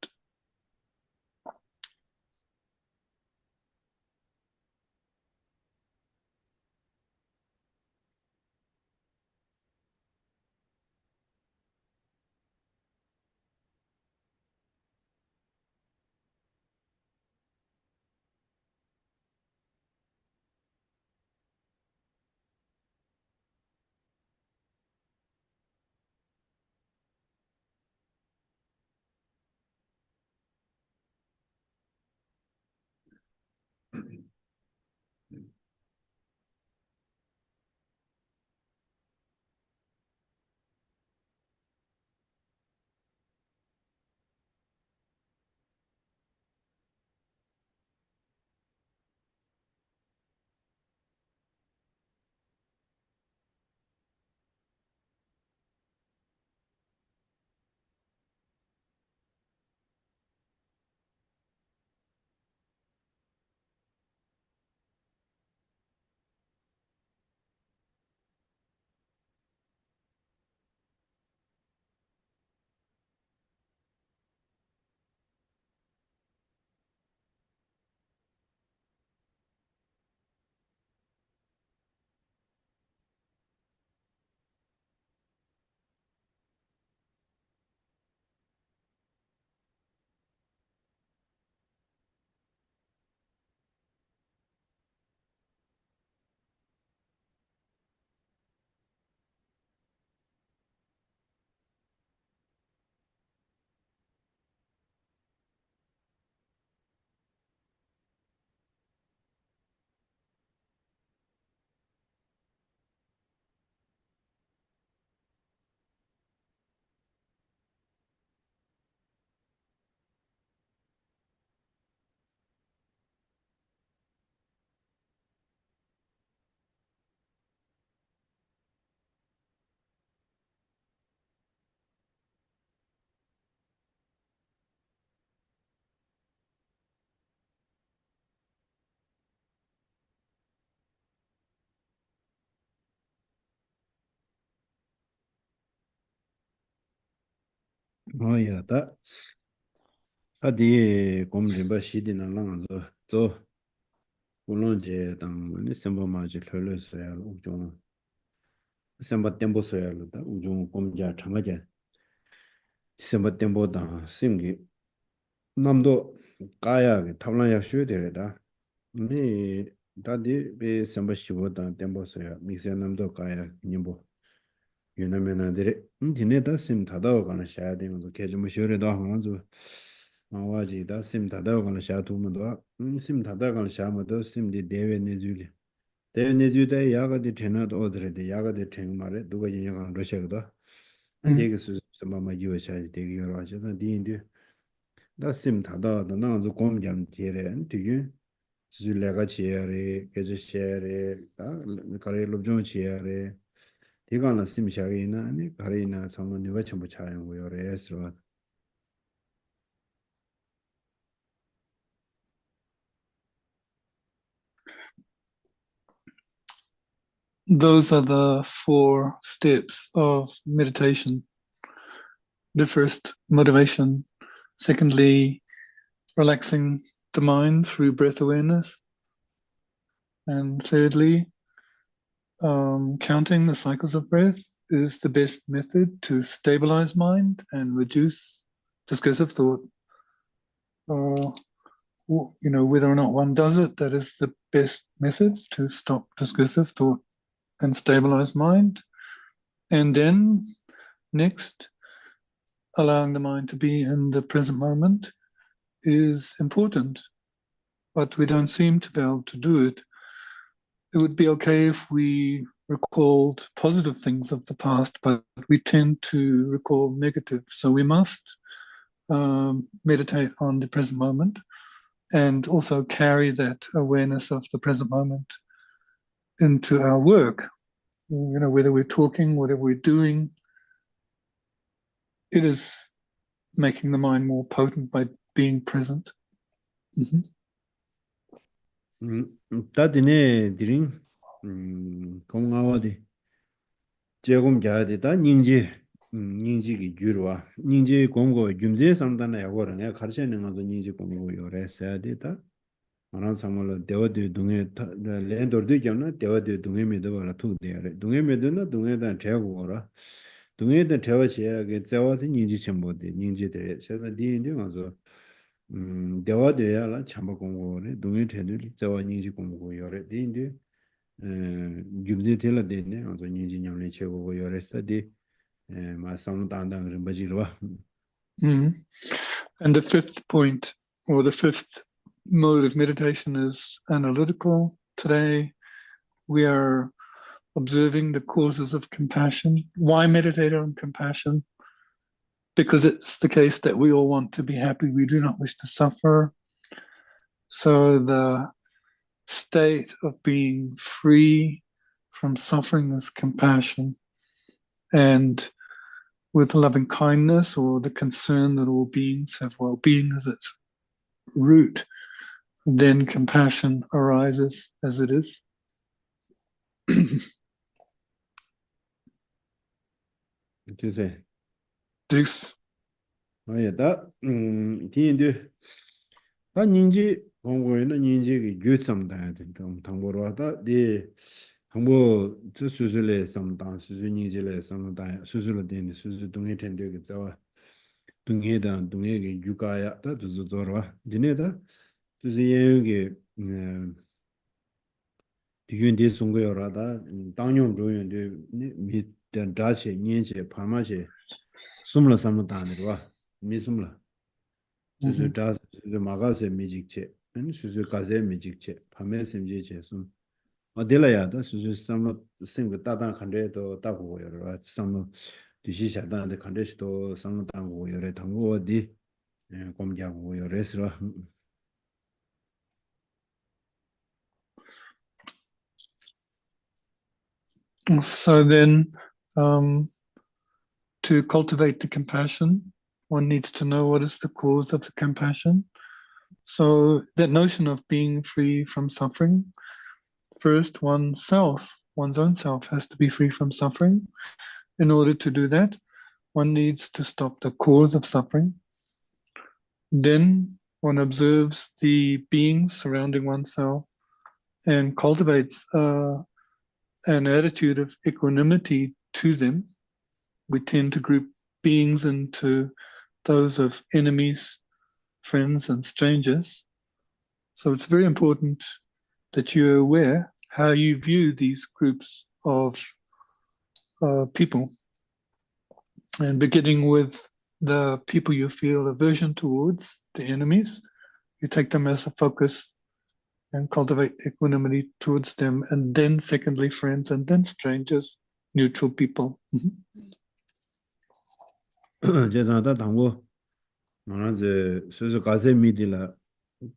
S1: 뭐야다 아디 곰림바 시디나 랑조 조 울론제 당 셈바마지 털려서야 우종 셈바 템보서야다 우종 곰자 참가제 셈바 템보다 심기 남도 까야게 탑란야 쉬어되다 니 다디 베 셈바 시보다 템보서야 미세 남도 까야 님보 유나면한데 디네다 심 다다오 가나 샤야 되면서 계좀 쉬어려다 하면서 마와지다 심 다다오 가나 샤 두면도 심 다다오 가나 샤마도 심디 데베네줄리 데베네줄데 야가디 테나도 오드레데 야가디 탱 말에 누가 인양한 러시아거다 되게 수 마마 유어샤지 되게 여러 하셔서 디인데 다심 다다도 나도 공장 티레 되게 줄레가 치야레 계저 셰레 다 가레 롭종 치야레 디가나 심샤기나 아니 가리나 정말 누가 전부 차용 요래스로
S2: Those are the 4 steps of meditation. The first, motivation. Secondly, relaxing the mind through breath awareness. And thirdly, counting the cycles of breath is the best method to stabilize mind and reduce discursive thought. Whether or not one does it, that is the best method to stop discursive thought and stabilize mind. And then next, allowing the mind to be in the present moment is important, but we don't seem to be able to do it. It would be okay if we recalled positive things of the past, but we tend to recall negative. So we must meditate on the present moment and also carry that awareness of the present moment into our work. Whether we're talking, whatever we're doing, it is making the mind more potent by being present.
S1: 다디네 디링 공가와디 제금 자디다 닝지기 주로와 닝지 공고 줌제 상단에 야고라 내가 가르치는 것도 닝지 공고 요래서야 되다 만한 상물로 대화도 동에 랜더도 있잖아 대화도 동에 메도라 투데야 동에 메도나 동에다 대고라 동에다 대화지야게 자와지 닝지 첨보데 닝지데 제가 디인데 가서 대화돼야라 참바 공고네 동에 대들 자와 닝지 공고 요래 디인데 줌제 텔라데네 가서 닝지 냠네 최고고 요래서디
S2: And the 5th point, or the 5th mode of meditation, is analytical. Today, we are observing the causes of compassion. Why meditate on compassion? Because it's the case that we all want to be happy. We do not wish to suffer. So the state of being free from suffering is compassion. And with loving kindness, or the concern that all beings have well-being as its root, then compassion arises as it is. This.
S1: 다 디인데 다 닝지 공고에는 닝지기 규sam다 된다 당보로다 네 당보 저 수술에 sam당 수술 닝지에 sam다 수술로 된 수술 동에 텐데게 자와 동해다 동해게 유가야 다 주저와 디네다 주제예게 디윤디 송고여라다 당용 조연데 미 다시 년제 파마제 숨을 삼다는 거 미숨라 주주 다 마가세 미직체 아니 주주 가세 미직체 밤에 심지체 숨 어딜라야다 주주 삼로 생거 따단 칸데도 따고 여러 삼로 뒤시 샤단데 칸데시도 삼로 따고 여러 당고 어디 공자고 여러스로
S2: So then, to cultivate the compassion, one needs to know what is the cause of the compassion. So that notion of being free from suffering, first one's own self has to be free from suffering. In order to do that, one needs to stop the cause of suffering. Then one observes the beings surrounding oneself and cultivates an attitude of equanimity to them. We tend to group beings into those of enemies, friends, and strangers. So it's very important that you're aware how you view these groups of people. And beginning with the people you feel aversion towards, the enemies, you take them as a focus and cultivate equanimity towards them. And then secondly, friends, and then strangers, neutral people.
S1: 제자다 당고 나나제 수수 가세 미딜라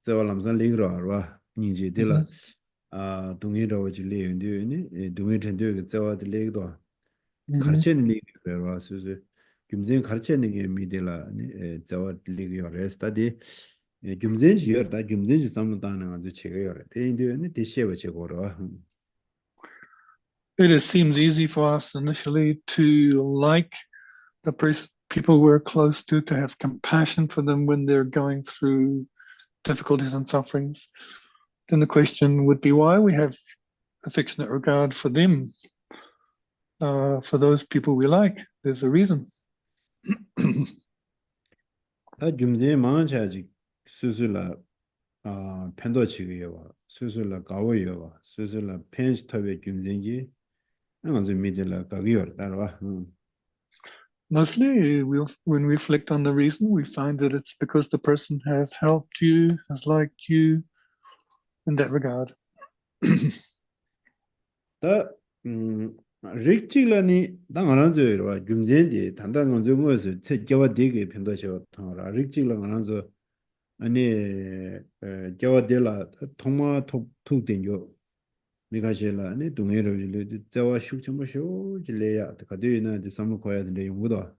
S1: 저람산 리그로와 닝지딜라 동의로 지리인데 동의 텐데 저와들 리그도 가르치는 얘기가 수수 김진 가르치는 게 미들라 저와 리그요 레스타디 김진지 열다 김진지 삼다는 아주 제가요 대인들은 대시에 제거로
S2: It seems easy for us initially to like the people we're close to have compassion for them when they're going through difficulties and sufferings. Then the question would be why we have affectionate regard for them, for those people we like. There's a reason.
S1: 다 김진 망자지 수수라 펜도치고요 수수라 가워요 수수라 펜스터베 김진지 아주 미들라 가기요 따라와
S2: Mostly, when we reflect on the reason, we find that it's because the person has helped you, has liked you in that regard.
S1: 다 릭직라니 당하는저와 김진지 단단 건조무에서 제와 되게 편도셔 통라 릭직라 하는저 아니 저와들라 통마 톡톡된요 미가실라 아니 동해를 저와 숙청보쇼 질래야 가되나 이제 삼을 거야 되는데 용보다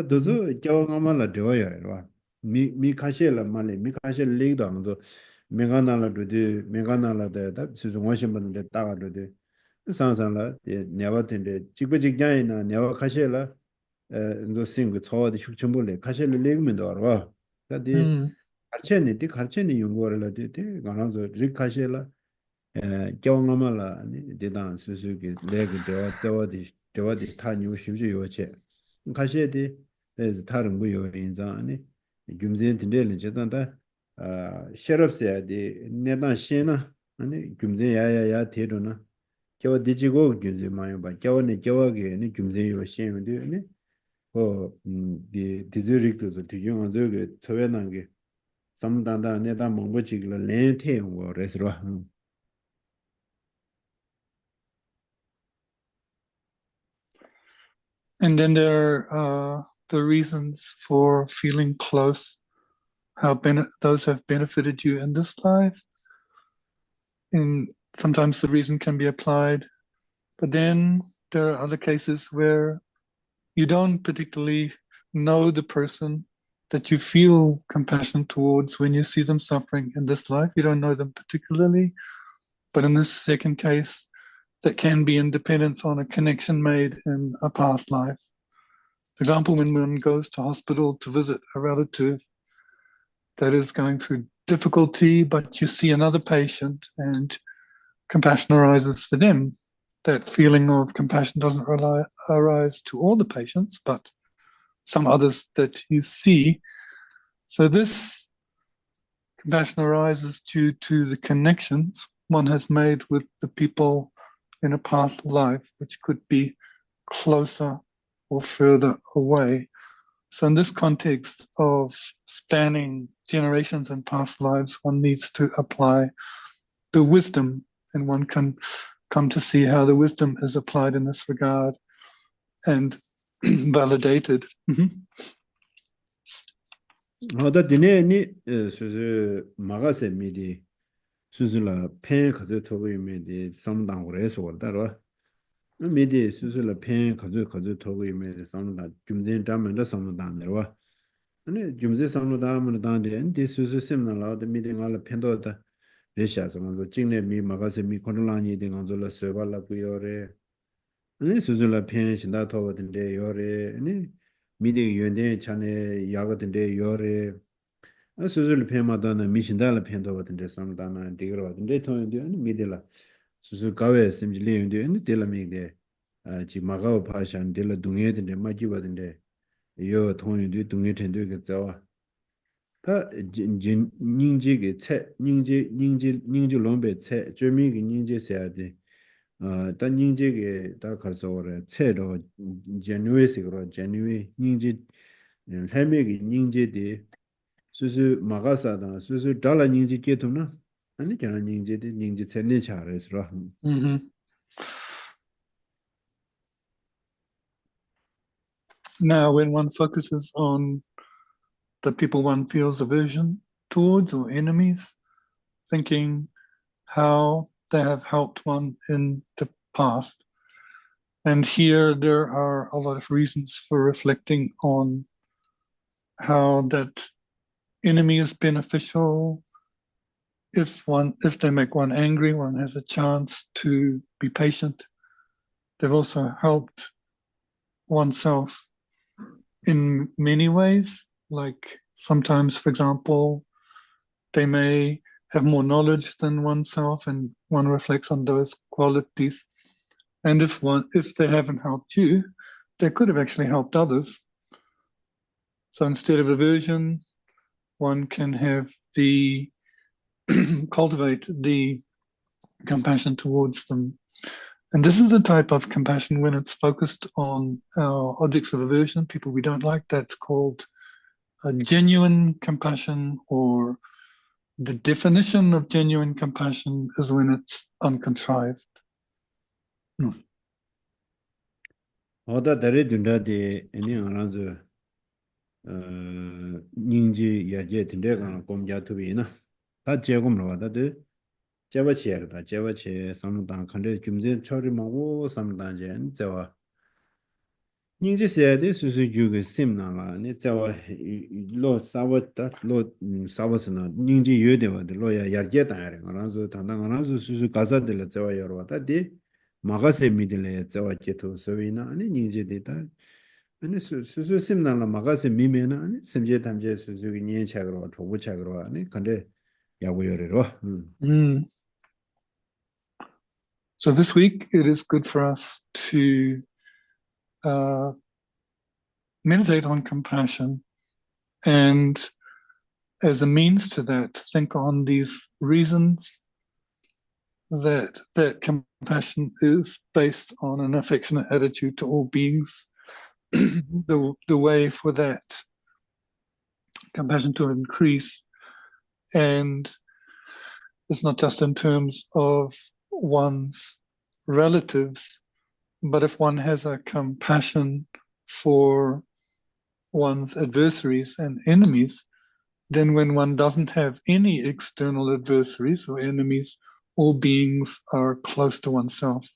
S1: 도서 저와가만라 되어야 봐 미카실라 말레 미카실 리도 하면서 메가나라도 메가나라다 수중하신 분들 따가도 상상라 내와든데 직부직장이나 내와 가실라 너 생그 저와도 숙청볼래 가실을 내면도 알아 다디 가르치는 연구를 하는데 가나서 리카실라 경험을라 대단 수수기 내가 대화디 타뉴 쉽지 요체 가셔야지 그래서 다른 거 요인자니 김진진들 제단다 셔럽스야디 내단 시나 아니 김진 야야야 대로나 저 디지고 김진 마요 봐 저네 저게 니 김진 요 시인데 니 디즈릭도 디용 저게 처배난 게 삼단다 내다 몽보지글 렌테고 그래서
S2: And then there are the reasons for feeling close, how those have benefited you in this life. And sometimes the reason can be applied, but then there are other cases where you don't particularly know the person that you feel compassion towards when you see them suffering in this life. You don't know them particularly, but in this second case, that can be in dependence on a connection made in a past life. For example, when one goes to hospital to visit a relative that is going through difficulty, but you see another patient and compassion arises for them. That feeling of compassion doesn't arise to all the patients, but some others that you see. So this compassion arises due to the connections one has made with the people in a past life, which could be closer or further away. So in this context of spanning generations and past lives, one needs to apply the wisdom, and one can come to see how the wisdom is applied in this regard and validated.
S1: 다 디네니 수수 마가세 미디 수수라 펜 가져 토고 미디 삼당으로 해서 왔다로 미디 수수라 펜 가져 토고 미디 삼당 김진 담면도 삼당으로 아니 김진 삼당으로 단데 디 수수 심나라도 미디 알아 펜도다 레샤서 먼저 직내 미 마가세 미 코로나니 등 안절라 서발라 부여래 아니 수수라 펜 신다 토거든데 요래 아니 미디 연대 찬에 야거든데 요래 수술 펜마다는 미신달라 펜도 같은데 상담은 디그러 같은데 통인데 미들라 수술 가외 심질리인데 근데 델라미데 지 마가오 파샤는 델라 동해인데 마지바든데 요 통인데 동해 텐데 그자와 다 닝지게 체 닝지 롬베 체 저미게 닝지 세야데 다 닝지게 다 가서 오래 체로 제뉴에스로 제뉴에 닝지 해메기 닝지데 수수 마가사다 수수 달라 닝지 깨도나 아니 저는 닝지데 닝지 세네 차레스로
S2: Now, when one focuses on the people one feels aversion towards or enemies, thinking how they have helped one in the past, And here there are a lot of reasons for reflecting on how that enemy is beneficial. If they make one angry, one has a chance to be patient. They've also helped oneself in many ways. Like sometimes, for example, they may have more knowledge than oneself, and one reflects on those qualities. And if they haven't helped you, they could have actually helped others. So instead of aversion, one can have the cultivate the compassion towards them. And this is the type of compassion when it's focused on our objects of aversion, people we don't like. That's called a genuine compassion, or the definition of genuine compassion is when it's uncontrived. Yes.
S1: Oda dare dunda de eni aranzo 닝지 야제 된데가 공자 투비나 다 제공으로 와다데 제바치야다 제바치 삼단 칸데 줌제 처리하고 삼단제 제와 닝지 세야데 수수 주게 심나라 네 제와 로 사왔다 로 사왔으나 닝지 여데와데 로야 야제다야래 그래서 단단 그래서 수수 가자들 제와 여러와다데 마가세 미들레 제와 제토 소위나 아니 닝지 데이터 아니 수수 심나라 마가세 미메나 아니 심제 담제 수수기 년차그로 도부차그로 아니 근데 야고요래로
S2: So this week it is good for us to meditate on compassion, and as a means to that, think on these reasons that compassion is based on an affectionate attitude to all beings. The way for that compassion to increase, and it's not just in terms of one's relatives, but if one has a compassion for one's adversaries and enemies, then when one doesn't have any external adversaries or enemies, all beings are close to oneself.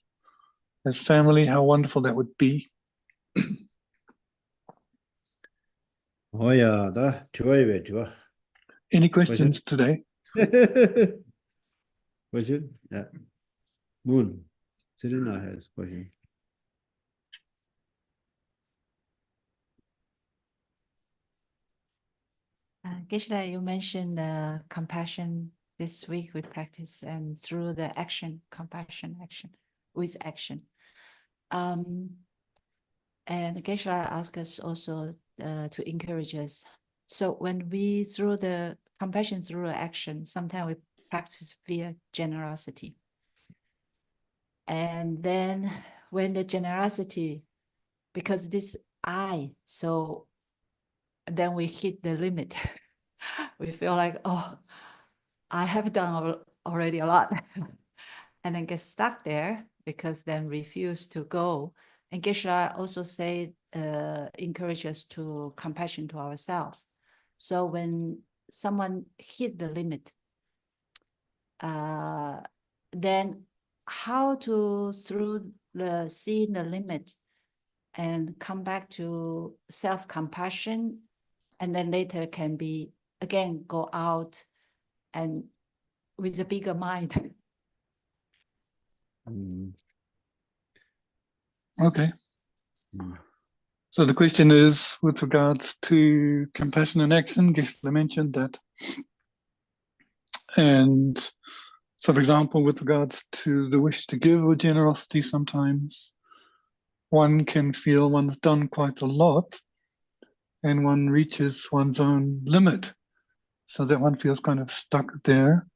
S2: As family, how wonderful that would be.
S1: Oh yeah, that 좋아.
S2: Any questions today?
S1: Question? Yeah. Moon. Serena has question.
S3: Geshe, you mentioned compassion this week we practice, and through the action, compassion action with action. And Geshe asked us also to encourage us. So when we through the compassion through action, sometimes we practice via generosity. And then when the generosity, because this I, so then we hit the limit. We feel like, oh, I have done already a lot. And then get stuck there because then refuse to go. And Geshe also say, encourage us to compassion to ourselves. So when someone hit the limit, then how to through the seeing the limit and come back to self-compassion, and then later can be again go out and with a bigger mind.
S2: Okay. So the question is with regards to compassion and action. Geshe mentioned that. And so, for example, with regards to the wish to give or generosity, sometimes one can feel one's done quite a lot and one reaches one's own limit, so that one feels kind of stuck there.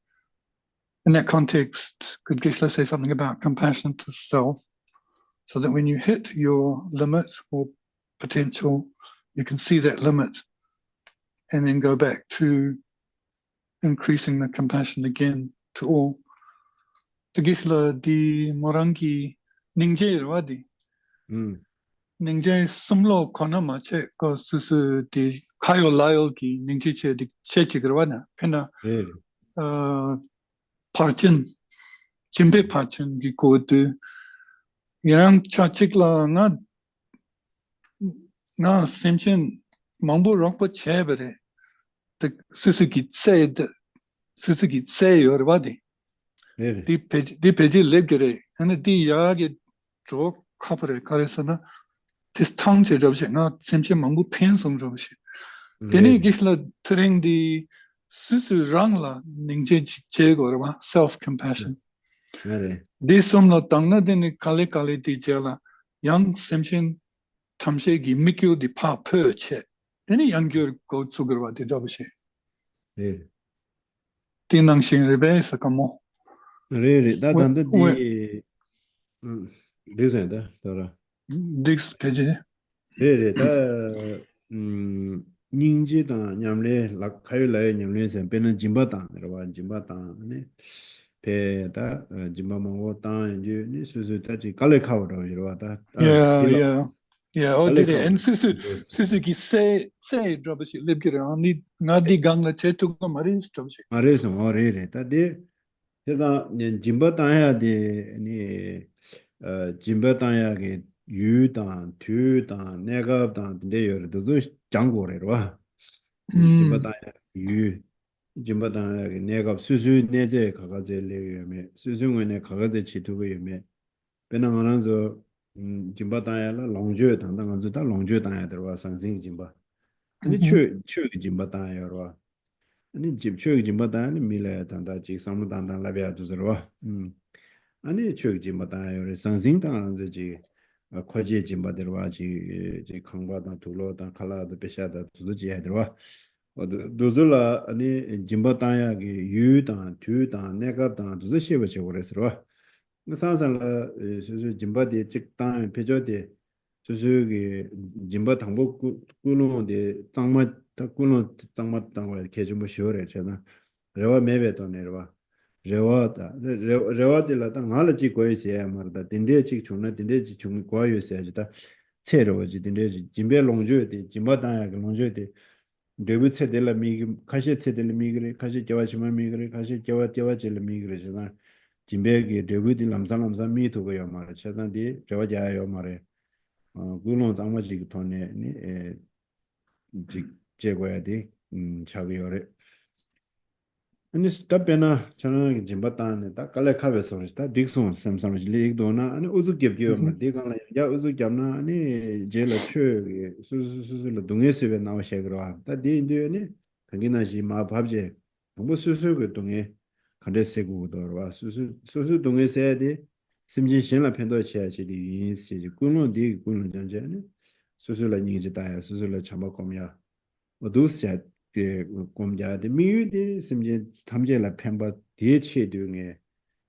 S2: In that context, could Geshe say something about compassion to self, so that when you hit your limit or potential, you can see that limit and then go back to increasing the compassion again to all. The Geshe di morangi ningje wadi. Ningje sumlo kona ma che ko susu di kayo layo ki ningje che di che chigirwana pena parchin jimbe parchin ki ko de yang chachikla na simchin mambu rokpa chebere the Suzuki said or
S1: Really.
S2: di peji legere and di yagi draw copper karesana this tongue che jobshi na simchin mambu pensum jobshi Deni gisla tring di susu rangla ningje chego or self compassion
S1: Really.
S2: di somla tangna deni kale di jela yang simchin tamshe gi mikyu di pa che deni yangyur go tsugerwa di jobshi
S1: Really.
S2: Tinang sing rebe sakamo
S1: Really. That
S2: Well,
S1: under the reason that
S2: Dix page
S1: Really. That Ningji dan Nyamle la Kayu Lai Nyamle sen Pena Jimba dan Jimba dan ne Pe da Jimba Mango dan ju ni Susu Tachi Kale Kawa da
S2: yeah oh did it and Suzuki say drobishi libgire on ngadi gangla chetu ko maris drobishi
S1: Maris Really. That de Heza Jimba dan ya de ni Jimba dan ya ge yu dan tu dan negab dan de yor do 장고 레와 짐바다야 유 짐바다야 내가 수수 내제 가가제 레요메 수수원에 가가제 지도고요메 베나만서 짐바다야라 롱주에 당당한서 다 롱주에 당야 들어와 상승 짐바 아니 추 짐바다야로 아니 추 짐바다야니 밀에 당다 지 상무당당 라비아 들어와 아니 추 짐바다야로 상승 당한서 지 과제 짐바들와 지 강바다 둘로다 칼라도 베샤다 두지 해들와 도줄라 아니 짐바다야기 유다 두다 내가다 두지 쉐버체 그래서와 상상라 수수 짐바디 직당 배조디 수수기 짐바 당복 꾸노데 장마 꾸노 장마 당와 개좀 쉬어래 제가 레와 매베도 내려와 레와딜라 당 알지 거이세 말다 딘데치 중나 딘데치 중 거이세다 체로지 딘데치 짐베 롱주데 짐바다야 롱주데 데부체델라 미 카셰체델라 미그레 카셰 자와치마 미그레 카셰 자와질 미그레 잖아 짐베게 데부디 람삼 미토고야 말아 차단디 저와자요 말에 구론 장마지 돈에 니 제고야디 차비요레 아니 스탑에나 저는 짐바탄에 딱 깔레카베서 그랬다 딕손 샘삼지 리그도나 아니 우즈geb기요 디간라 야 우즈잡나 아니 제라 추 수수수를 동에서에 나오셔그러 다 디인데니 거기나지 마 밥제 뭐 수수그 동에 간데세고도와 수수 동에서야디 심지신라 편도 쳐야지 인시지 군론디 군론 전제네 수수라 닝지다야 수수라 참바kom야 어두스야 그 공자의 미유디 심지 탐제라 펜바 대체 등에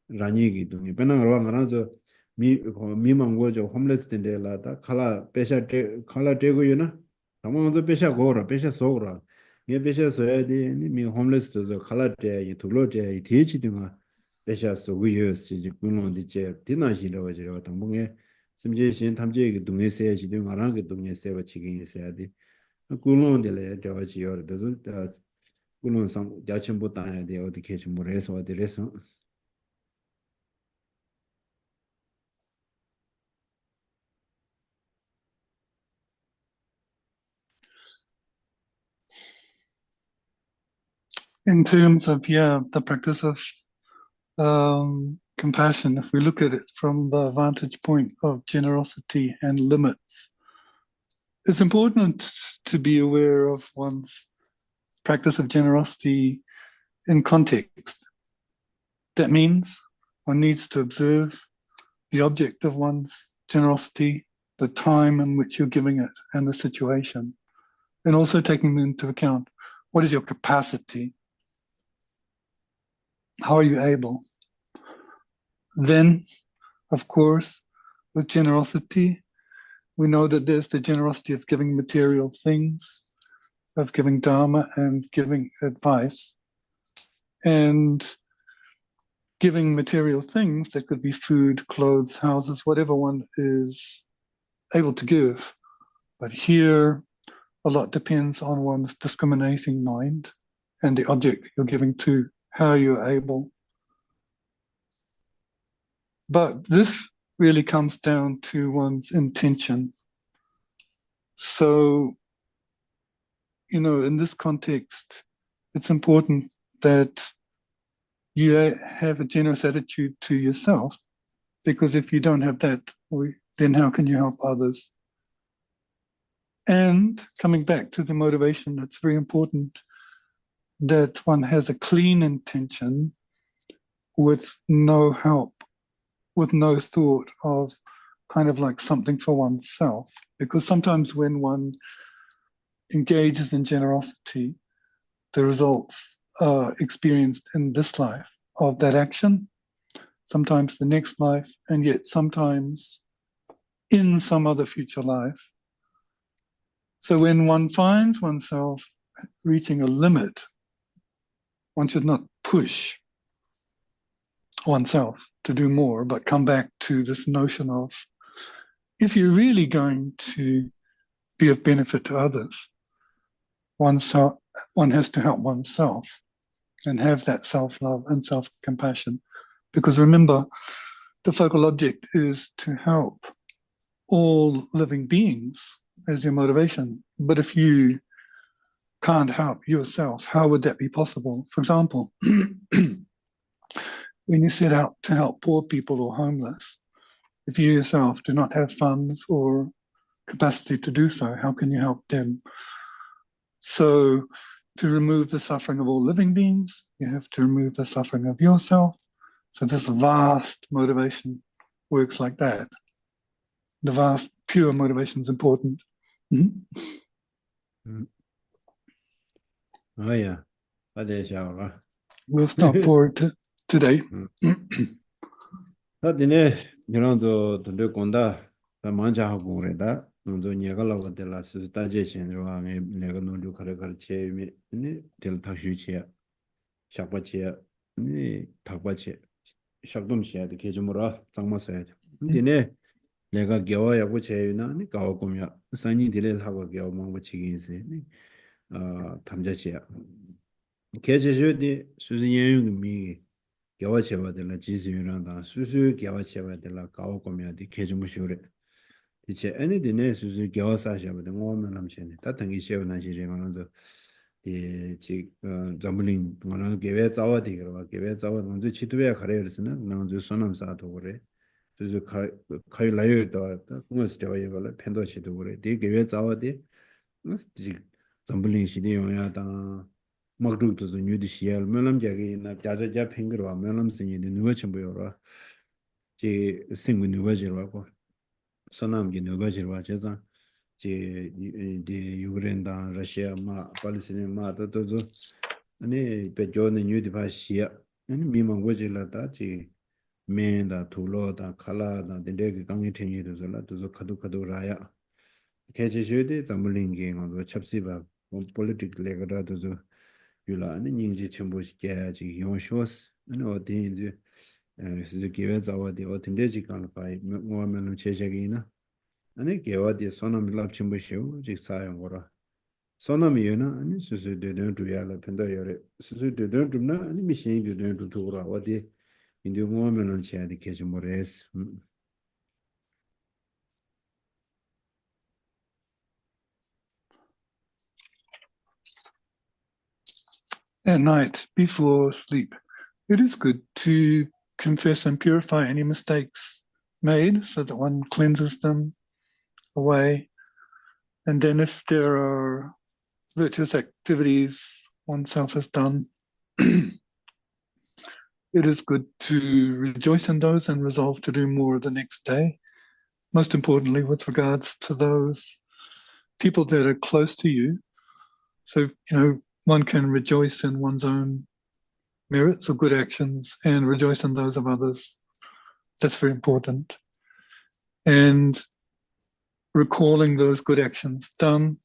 S1: 라니기 등에 변화가 말아서 미망고죠 홈레스 된데라다 칼라 빼샤 칼라 되고요나 당황해서 빼샤 고라 빼샤 소라 이 빼샤 소야디 미 홈레스도 칼라 때 둘로제 대체 등아 빼샤 소고요지 군론디 제 디나시로 저거 당봉에 심지 신 탐제기 등에 세야지 등 알아게 등에 세워 지긴 있어야지 kulon jawachi yor dozu kulon sam jachimbo tanya de odikechi moreso adireso
S2: in terms of the practice of compassion, if we look at it from the vantage point of generosity and limits, it's important to be aware of one's practice of generosity in context. That means one needs to observe the object of one's generosity, the time in which you're giving it, and the situation, and also taking into account what is your capacity. How are you able? Then, of course, with generosity, we know that there's the generosity of giving material things, of giving dharma and giving advice. And giving material things, that could be food, clothes, houses, whatever one is able to give. But here, a lot depends on one's discriminating mind and the object you're giving to, how you're able. But this really comes down to one's intention. So, you know, in this context, it's important that you have a generous attitude to yourself, because if you don't have that, then how can you help others? And coming back to the motivation, it's very important that one has a clean intention with no help, with no thought of kind of like something for oneself. Because sometimes when one engages in generosity, the results are experienced in this life of that action, sometimes the next life, and yet sometimes in some other future life. So when one finds oneself reaching a limit, one should not push oneself to do more, but come back to this notion of, if you're really going to be of benefit to others, one has to help oneself and have that self-love and self-compassion. Because remember, the focal object is to help all living beings as your motivation. But if you can't help yourself, how would that be possible? For example, when you set out to help poor people or homeless, if you yourself do not have funds or capacity to do so, how can you help them? So to remove the suffering of all living beings, you have to remove the suffering of yourself. So this vast motivation works like that. The vast, pure motivation is important.
S1: Oh yeah,
S2: We'll stop for today.
S1: 내가 겨워야고 제유나 가오고며 산이 딜을 겨워 먹고 치긴세 담자지야 계제주디 수진연미 겨워체와들라 지수유란다 수수 겨워체와들라 가오고며디 계주무시오레 이제 애니디네 수수 겨워사샤거든 오면 남체네 다등이 시원하시리면서 지 잠블링 뭐는 개외 자와디 그러고 개외 자와 먼저 치도에 가려서는 나도 선남사도 그래 그래서 가이 라이어다 공에서 대화해봐라 팬도시도 그래 되게 왜 자와디 지 잠블링 시대 용야다 막두도 뉴디 시알 면람자기 나 자자자 팽거와 면람생이데 누가 전부여라 지 생문 누가 지라고 선남기 누가 지라 제자 지 유그렌다 러시아 마 팔레스타인 마 또도 아니 베조네 뉴디 바시야 아니 미망 고질라다 지 메다 둘로다 칼라다 데게 강이 튕이도서라 도서 카도라야 개제주디 잠블링게 뭐 첩시바 politics 레거다도 유라 아니 닌지 첨부시켜야지 용쇼스 아니 어디 이제 그래서 기회 자와디 어딘데지 간파이 뭐하면 제작이나 아니 개와디 소놈 랍 첨부시오 직사용 거라 소놈이나 아니 수수되는 두야라 펜더여레 수수되는 두나 아니 미신되는 두도라 어디 인도 뭐하면 제야디 계주모레스
S2: At night, before sleep, it is good to confess and purify any mistakes made so that one cleanses them away. And then if there are virtuous activities oneself has done, it is good to rejoice in those and resolve to do more the next day. Most importantly, with regards to those people that are close to you. So, one can rejoice in one's own merits or good actions and rejoice in those of others. That's very important. And recalling those good actions done,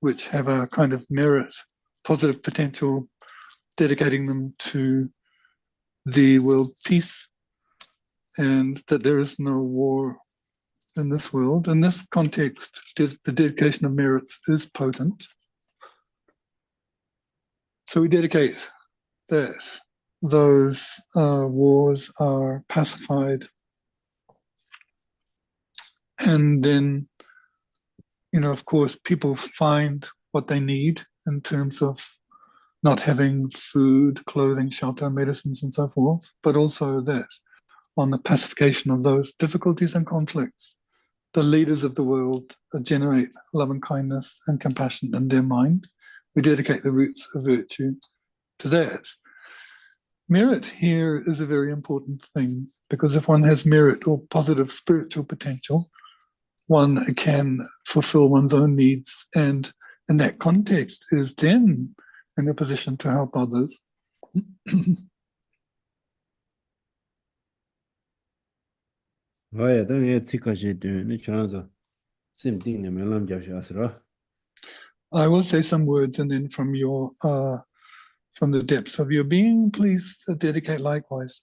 S2: which have a kind of merit, positive potential, dedicating them to the world peace, and that there is no war in this world. In this context, the dedication of merits is potent. So we dedicate that those wars are pacified And then, of course, people find what they need in terms of not having food, clothing, shelter, medicines, and so forth, but also that on the pacification of those difficulties and conflicts, the leaders of the world generate love and kindness and compassion in their mind. We dedicate the roots of virtue to that. Merit here is a very important thing, because if one has merit or positive spiritual potential, one can fulfill one's own needs, and in that context is then in a position to help others.
S1: Vaya, then tika je doing the chanza. Same thing, the melam jasra.
S2: I will say some words, and then from the depths of your being, please dedicate likewise.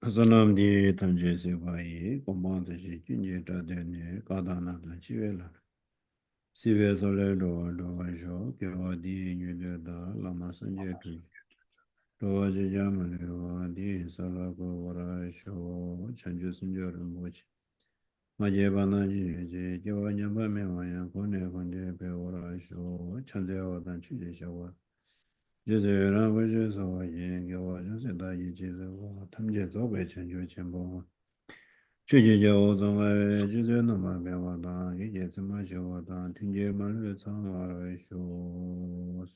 S1: Azanam di tanje se vai, command je junje da dene, kadana da chivela. Sive sole lo jo, ke wadi nyude da lama sanje tu. Lo je jamale wadi salako wara sho, chanju sunjo rumbochi. Maje bana je jewa nyamba me waya, kone konde pe wara sho, chanje wadan chuje shawa. Jeze rangwa je so yin, gewa jose da yi jeze wa, tamje zobe chanju chenpo. Chuje je o zangwa jeze nama me wadan, yi je zima je wadan, tingje ma lu zangwa sho.